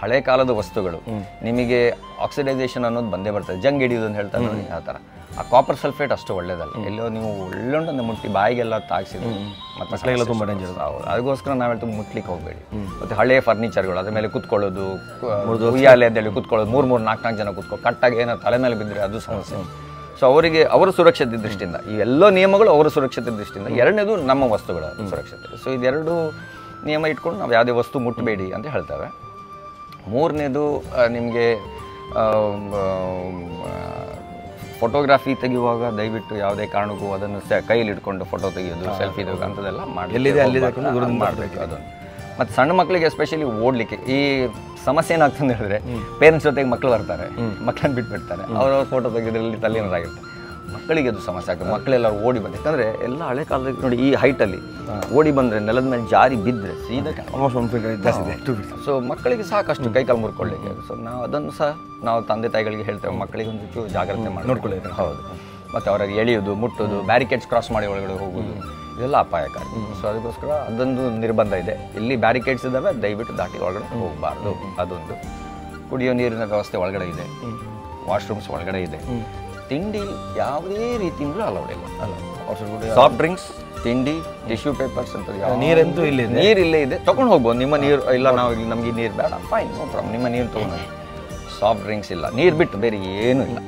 ಹಳೆ ಕಾಲದ ವಸ್ತುಗಳು ನಿಮಗೆ ಆಕ್ಸಿಡೈಸೇಷನ್ ಅನ್ನೋದು ಬಂದೇ ಬರ್ತದೆ, ಜಂಗ್ ಹಿಡಿಯೋದು ಅಂತ ಹೇಳ್ತಾರೆ ನೋಡಿ, ಆ ಥರ. ಆ ಕಾಪರ್ ಸಲ್ಫೇಟ್ ಅಷ್ಟು ಒಳ್ಳೇದಲ್ಲ. ಎಲ್ಲೋ ನೀವು ಒಳ್ಳೊಂದನ್ನು ಮುಟ್ಟಿ ಬಾಯಿಗೆಲ್ಲ ತಾಗಿಸಿದ್ರು ಮತ್ತೆ ತುಂಬ ಡೇಂಜರ್. ಅದಕ್ಕೋಸ್ಕರ ನಾವು ಹೇಳ್ತೀವಿ ಮುಟ್ಲಿಕ್ಕೆ ಹೋಗಬೇಡಿ. ಮತ್ತು ಹಳೆಯ ಫರ್ನಿಚರ್ಗಳು, ಅದ್ರ ಮೇಲೆ ಕುತ್ಕೊಳ್ಳೋದು, ಉಯ್ಯಾಲೆ ಅಂತೇಳಿ ಕುತ್ಕೊಳ್ಳೋದು, 3-4 ಜನ ಕುತ್ಕೊಳ್ಳೋ, ಕಟ್ಟಾಗಿ ಏನೋ ತಲೆ ಮೇಲೆ ಬಿದ್ದರೆ ಅದು ಸಮಸ್ಯೆ. ಸೊ ಅವರಿಗೆ ಅವರ ಸುರಕ್ಷತೆ ದೃಷ್ಟಿಯಿಂದ ಈ ಎಲ್ಲ ನಿಯಮಗಳು ಅವರ ಸುರಕ್ಷತೆ ದೃಷ್ಟಿಯಿಂದ. ಎರಡನೇದು ನಮ್ಮ ವಸ್ತುಗಳ ಸುರಕ್ಷತೆ. ಸೊ ಇದೆರಡು ನಿಯಮ ಇಟ್ಕೊಂಡು ನಾವು ಯಾವುದೇ ವಸ್ತು ಮುಟ್ಟಬೇಡಿ ಅಂತ ಹೇಳ್ತೇವೆ. ಮೂರನೇದು, ನಿಮಗೆ ಫೋಟೋಗ್ರಫಿ ತೆಗೆಯುವಾಗ ದಯವಿಟ್ಟು ಯಾವುದೇ ಕಾರಣಕ್ಕೂ ಅದನ್ನು ಕೈಯಲ್ಲಿ ಇಟ್ಕೊಂಡು ಫೋಟೋ ತೆಗೆಯೋದು, ಸೆಲ್ಫಿ ತೆಗೆಯೋದು ಅಂಥದ್ದೆಲ್ಲ ಮಾಡಬೇಕು. ಅದೊಂದು. ಮತ್ತು ಸಣ್ಣ ಮಕ್ಕಳಿಗೆ ಎಸ್ಪೆಷಲಿ ಓಡಲಿಕ್ಕೆ ಈ ಸಮಸ್ಯೆ ಏನಾಗ್ತದೆ ಅಂತ ಹೇಳಿದ್ರೆ, ಪೇರೆಂಟ್ಸ್ ಜೊತೆಗೆ ಮಕ್ಕಳು ಬರ್ತಾರೆ, ಮಕ್ಕಳನ್ನ ಬಿಟ್ಬಿಡ್ತಾರೆ, ಅವ್ರವ್ರ ಫೋಟೋ ತೆಗೆದ್ರಲ್ಲಿ ತಲೆನೋರಾಗಿರುತ್ತೆ. ಮಕ್ಕಳಿಗೆ ಅದು ಸಮಸ್ಯೆ ಆಗ್ತದೆ. ಮಕ್ಕಳೆಲ್ಲರೂ ಓಡಿ ಬಂದು, ಯಾಕಂದರೆ ಎಲ್ಲ ಹಳೆ ಕಾಲದಲ್ಲಿ ನೋಡಿ ಈ ಹೈಟಲ್ಲಿ ಓಡಿ ಬಂದರೆ ನೆಲದ ಮೇಲೆ ಜಾರಿ ಬಿದ್ದರೆ ಸೀದಾ ಆಲ್ಮೋಸ್ಟ್ 1 ಫೀಟ್ ಜಾಸ್ತಿ ಇದೆ, 2 ಫೀಟ್. ಸೊ ಮಕ್ಕಳಿಗೆ ಸಾಕಷ್ಟು ಕೈಕಾಲು ಮುರ್ಕೊಳ್ಳಿಕ್ಕೆ. ಸೊ ನಾವು ಅದನ್ನು ಸಹ ನಾವು ತಂದೆ ತಾಯಿಗಳಿಗೆ ಹೇಳ್ತೇವೆ, ಮಕ್ಕಳಿಗೆ ಒಂದು ಜಾಗ್ರತೆ ಮಾಡಿ ನೋಡ್ಕೊಳ್ಳಿ. ಹೌದು. ಮತ್ತು ಅವರಿಗೆ ಎಳೆಯೋದು, ಮುಟ್ಟೋದು, ಬ್ಯಾರಿಕೇಡ್ಸ್ ಕ್ರಾಸ್ ಮಾಡಿ ಒಳಗಡೆ ಹೋಗೋದು ಇದೆಲ್ಲ ಅಪಾಯಕಾರಿ. ಸೊ ಅದಕ್ಕೋಸ್ಕರ ಅದೊಂದು ನಿರ್ಬಂಧ ಇದೆ. ಎಲ್ಲಿ ಬ್ಯಾರಿಕೇಡ್ಸ್ ಇದ್ದಾವೆ ದಯವಿಟ್ಟು ದಾಟಿ ಒಳಗಡೆ ಹೋಗಬಾರ್ದು. ಅದೊಂದು ಕುಡಿಯೋ ನೀರಿನ ವ್ಯವಸ್ಥೆ ಒಳಗಡೆ ಇದೆ, ವಾಶ್ರೂಮ್ಸ್ ಒಳಗಡೆ ಇದೆ. ತಿಂಡಿ ಯಾವುದೇ ರೀತಿಯಿಂದಲೂ ಅಲೌಡ್ ಇಲ್ಲ. ಸಾಫ್ಟ್ ಡ್ರಿಂಕ್ಸ್, ತಿಂಡಿ, ಟಿಶ್ಯೂ ಪೇಪರ್ಸ್ ಅಂತ ನೀರಂತೂ ಇಲ್ಲಿ ನೀರು ಇಲ್ಲೇ ಇದೆ, ತೊಗೊಂಡು ಹೋಗ್ಬೋದು. ನಿಮ್ಮ ನೀರು ಇಲ್ಲ, ನಾವು ಇಲ್ಲಿ ನಮಗೆ ನೀರು ಬೇಡ, ಫೈನ್, ನೋ ಪ್ರಾಬ್ಲಮ್, ನಿಮ್ಮ ನೀರು ತೊಗೊಂಡು. ಸಾಫ್ಟ್ ಡ್ರಿಂಕ್ಸ್ ಇಲ್ಲ, ನೀರು ಬಿಟ್ಟು ಬೇರೆ ಏನೂ ಇಲ್ಲ.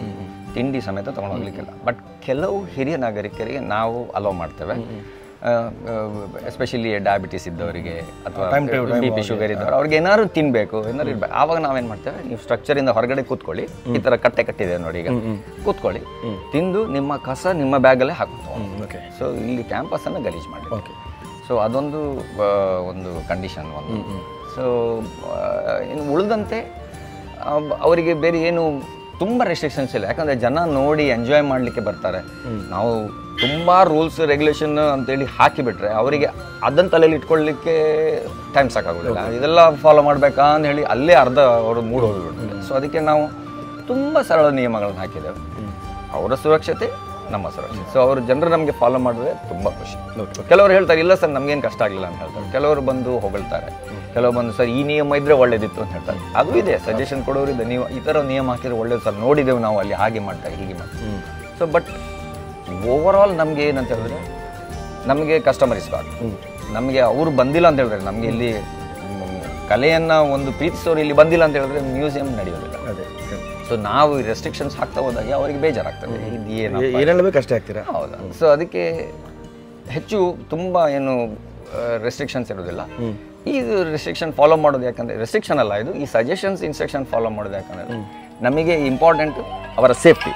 ತಿಂಡಿ ಸಮೇತ ತೊಗೊಂಡು ಹೋಗ್ಲಿಕ್ಕಿಲ್ಲ. ಬಟ್ ಕೆಲವು ಹಿರಿಯ ನಾಗರಿಕರಿಗೆ ನಾವು ಅಲೋ ಮಾಡ್ತೇವೆ, ಎಸ್ಪೆಷಲಿ ಡಯಾಬಿಟಿಸ್ ಇದ್ದವರಿಗೆ ಅಥವಾ BP ಶುಗರ್ ಇದ್ದವರು, ಅವ್ರಿಗೆ ಏನಾದ್ರು ತಿನ್ನಬೇಕು, ಏನಾದ್ರು ಇರಬೇಕು. ಆವಾಗ ನಾವೇನು ಮಾಡ್ತೇವೆ, ನೀವು ಸ್ಟ್ರಕ್ಚರಿಂದ ಹೊರಗಡೆ ಕೂತ್ಕೊಳ್ಳಿ, ಈ ಥರ ಕಟ್ಟೆ ಕಟ್ಟಿದೆ ನೋಡಿ, ಈಗ ಕೂತ್ಕೊಳ್ಳಿ, ತಿಂದು ನಿಮ್ಮ ಕಸ ನಿಮ್ಮ ಬ್ಯಾಗಲ್ಲೇ ಹಾಕುತ್ತೆ. ಸೊ ಇಲ್ಲಿ ಕ್ಯಾಂಪಸನ್ನು ಗಲೀಜು ಮಾಡಿ. ಸೊ ಅದೊಂದು ಒಂದು ಕಂಡೀಷನ್ ಒಂದು. ಸೊ ಇನ್ನು ಉಳಿದಂತೆ ಅವರಿಗೆ ಬೇರೆ ಏನು ತುಂಬ ರೆಸ್ಟ್ರಿಕ್ಷನ್ಸ್ ಇಲ್ಲ, ಯಾಕಂದರೆ ಜನ ನೋಡಿ ಎಂಜಾಯ್ ಮಾಡಲಿಕ್ಕೆ ಬರ್ತಾರೆ. ನಾವು ತುಂಬ ರೂಲ್ಸ್ ರೆಗ್ಯುಲೇಷನ್ ಅಂತೇಳಿ ಹಾಕಿಬಿಟ್ರೆ ಅವರಿಗೆ ಅದನ್ನು ತಲೆಯಲ್ಲಿ ಇಟ್ಕೊಳ್ಳಿಕ್ಕೆ ಟೈಮ್ ಸಾಕಾಗೋದಿಲ್ಲ. ಇದೆಲ್ಲ ಫಾಲೋ ಮಾಡಬೇಕಾ ಅಂತ ಹೇಳಿ ಅಲ್ಲೇ ಅರ್ಧ ಅವರು ಮೂಡ್ ಹೋಗಿಬಿಡ್ತಾರೆ. ಸೊ ಅದಕ್ಕೆ ನಾವು ತುಂಬ ಸರಳ ನಿಯಮಗಳನ್ನು ಹಾಕಿದ್ದೇವೆ. ಅವರ ಸುರಕ್ಷತೆ, ನಮ್ಮ ಸುರಕ್ಷತೆ. ಸೊ ಅವರು ಜನರು ನಮಗೆ ಫಾಲೋ ಮಾಡಿದ್ರೆ ತುಂಬ ಖುಷಿ. ಕೆಲವರು ಹೇಳ್ತಾರೆ, ಇಲ್ಲ ಸರ್ ನಮಗೇನು ಕಷ್ಟ ಆಗಲಿಲ್ಲ ಅಂತ ಹೇಳ್ತಾರೆ. ಕೆಲವರು ಬಂದು ಹೊಗಳ್ತಾರೆ, ಕೆಲವು ಬಂದು ಸರ್ ಈ ನಿಯಮ ಇದ್ದರೆ ಒಳ್ಳೇದಿತ್ತು ಅಂತ ಹೇಳ್ತಾರೆ. ಅದು ಇದೆ, ಸಜೆಷನ್ ಕೊಡೋರಿದೆ, ನೀವು ಈ ಥರ ನಿಯಮ ಹಾಕಿದ್ರೆ ಒಳ್ಳೇದು ಸರ್, ನೋಡಿದೆವು ನಾವು ಅಲ್ಲಿ ಹಾಗೆ ಮಾಡ್ತಾರೆ, ಹೀಗೆ ಮಾಡ್ತಾರೆ. ಸೊ ಬಟ್ ಓವರ್ ಆಲ್ ನಮಗೆ ಏನಂತ ಹೇಳಿದ್ರೆ, ನಮಗೆ ಕಸ್ಟಮರ್ ಇಸ್ಬಾರ್ದು. ನಮಗೆ ಅವರು ಬಂದಿಲ್ಲ ಅಂತ ಹೇಳಿದ್ರೆ, ನಮಗೆ ಇಲ್ಲಿ ಕಲೆಯನ್ನು ಒಂದು ಪ್ರೀತಿಸೋರು ಇಲ್ಲಿ ಬಂದಿಲ್ಲ ಅಂತ ಹೇಳಿದ್ರೆ ಮ್ಯೂಸಿಯಂ ನಡೆಯೋದಿಲ್ಲ. ಸೊ ನಾವು ರೆಸ್ಟ್ರಿಕ್ಷನ್ಸ್ ಹಾಕ್ತಾ ಹೋದಾಗ ಅವರಿಗೆ ಬೇಜಾರಾಗ್ತದೆ, ಇದು ಏನೆಲ್ಲ ಬೇಕು ಅಷ್ಟೇ ಆಗ್ತೀರಾ. ಹೌದಾ. ಸೊ ಅದಕ್ಕೆ ಹೆಚ್ಚು ತುಂಬ ಏನು ರೆಸ್ಟ್ರಿಕ್ಷನ್ಸ್ ಇರೋದಿಲ್ಲ. ಈ ರೆಸ್ಟ್ರಿಕ್ಷನ್ ಫಾಲೋ ಮಾಡೋದು ಯಾಕಂದರೆ, ರೆಸ್ಟ್ರಿಕ್ಷನ್ ಅಲ್ಲ ಇದು, ಈ ಸಜೆಷನ್ಸ್ ಇನ್ಸ್ಟ್ರಕ್ಷನ್ ಫಾಲೋ ಮಾಡೋದು ಯಾಕಂದರೆ ನಮಗೆ ಇಂಪಾರ್ಟೆಂಟ್ ಅವರ ಸೇಫ್ಟಿ.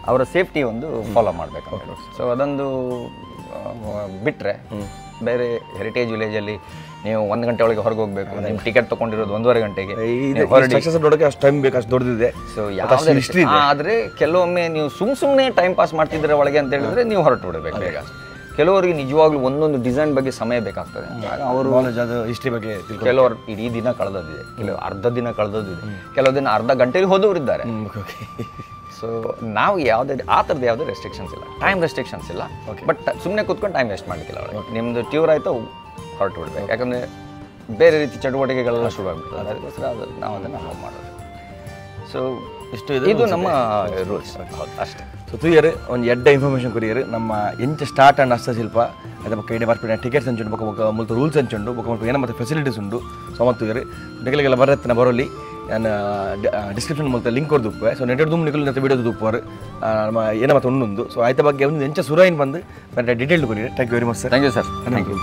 ಅವರ ಸೇಫ್ಟಿ ಒಂದು ಫಾಲೋ ಮಾಡಬೇಕು. ಸೊ ಅದೊಂದು ಬಿಟ್ಟರೆ ಬೇರೆ ಹೆರಿಟೇಜ್ ವಿಲೇಜಲ್ಲಿ ನೀವು 1 ಗಂಟೆ ಒಳಗೆ ಹೊರಗೆ ಹೋಗಬೇಕು, ನಿಮ್ಮ ಟಿಕೆಟ್ ತೊಗೊಂಡಿರೋದು 1.5 ಗಂಟೆಗೆ, ಅಷ್ಟು ಟೈಮ್ ಬೇಕು, ಅಷ್ಟು ದೊಡ್ಡದಿದೆ. ಸೊ ಯಾವುದೇ ಆದರೆ ಕೆಲವೊಮ್ಮೆ ನೀವು ಸುಮ್ಮನೆ ಟೈಮ್ ಪಾಸ್ ಮಾಡ್ತಿದ್ರೆ ಒಳಗೆ ಅಂತ ಹೇಳಿದ್ರೆ ನೀವು ಹೊರಟು ಬಿಡಬೇಕು ಬೇಗ. ಕೆಲವರಿಗೆ ನಿಜವಾಗ್ಲೂ ಒಂದೊಂದು ಡಿಸೈನ್ ಬಗ್ಗೆ ಸಮಯ ಬೇಕಾಗ್ತದೆ. ಅವರು ಹಿಸ್ಟ್ರಿ ಬಗ್ಗೆ ಕೆಲವರು ಇಡೀ ದಿನ ಕಳೆದಿದೆ, ಕೆಲವು ಅರ್ಧ ದಿನ ಕಳೆದಿದೆ, ಕೆಲವು ದಿನ ಅರ್ಧ ಗಂಟೆಗೆ ಹೋದವರು ಇದ್ದಾರೆ. ಸೊ ನಾವು ಯಾವುದೇ ಆ ಥರದ್ದು ಯಾವುದೇ ರೆಸ್ಟ್ರಿಕ್ಷನ್ಸ್ ಇಲ್ಲ, ಟೈಮ್ ರೆಸ್ಟ್ರಿಕ್ಷನ್ಸ್ ಇಲ್ಲ. ಬಟ್ ಸುಮ್ಮನೆ ಕೂತ್ಕೊಂಡು ಟೈಮ್ ವೇಸ್ಟ್ ಮಾಡಲಿಕ್ಕಿಲ್ಲ. ಅವಳಿಗೆ ನಿಮ್ಮದು ಟ್ಯೂರ್ ಆಯಿತು ಹೊರಟು ಬಿಡ್ಬೇಕು, ಯಾಕಂದರೆ ಬೇರೆ ರೀತಿ ಚಟುವಟಿಕೆಗಳೆಲ್ಲ ಶುರು ಆಗ್ಬಿಡ್ತದೆ. ಅದಕ್ಕೋಸ್ಕರ ನಾವು ಅದನ್ನು ಅಲೋ ಮಾಡೋದು. ಸೊ ಇದು ನಮ್ಮ ರೂಲ್ಸ್ ಅಷ್ಟೇ. ಸೊ ತುಯ್ಯರು ಒಂದು ಎಡ್ಡ ಇನ್ಫಾರ್ಮೇಷನ್ ಕೊರಿಯರು ನಮ್ಮ ಎಂಚ ಸ್ಟಾರ್ಟ್ ಆ್ಯಂಡ್ ಹಸ್ತಶಿಲ್ಪ ಅದು ಬೊಕ್ಕ ಇಡೀ ಬರ್ಪಿನ ಟಿಕೆಟ್ಸ್ ಹಂಚುಂಡು ಬೊಕ್ಕ ಮುಲ್ತ ರೂಲ್ಸ್ ಹಂಚುಂಡು ಬೊಕ್ಕ ಮುಲ್ಪ ಏನ ಮತ್ತು ಫೆಸಿಲಿಟೀಸ್ ಉಂಡು. ಸೊ ಮತ್ತು ತುಯ್ಯರು ನಿಖಲಿಗೆಲ್ಲ ಬರತ್ತಿನ ಬರೋಲಿ ನಾನು ಡಿಸ್ಕ್ರಿಪ್ಷನ್ ಮೂಲಕ ಲಿಂಕ್ ಕೊಡ್ದು ಉಪ್ಪೆ. ಸೊ ನೆಟ್ಟೆಡ್ ದುಮ್ ನಿಖಲು ಮತ್ತು ವಿಡಿಯೋದು ಉಪ್ಪವರು ನಮ್ಮ ಏನ ಮತ್ತು ಉಂಡು. ಸೊ ಆಯ್ತ ಬಗ್ಗೆ ಒಂದು ಎಂಚ ಸುರಾಯಿನ್ ಬಂದು ಡೀಟೇಲ್ ಕೊರಿಯರು. Thank you very much sir. Thank you sir. Thank you.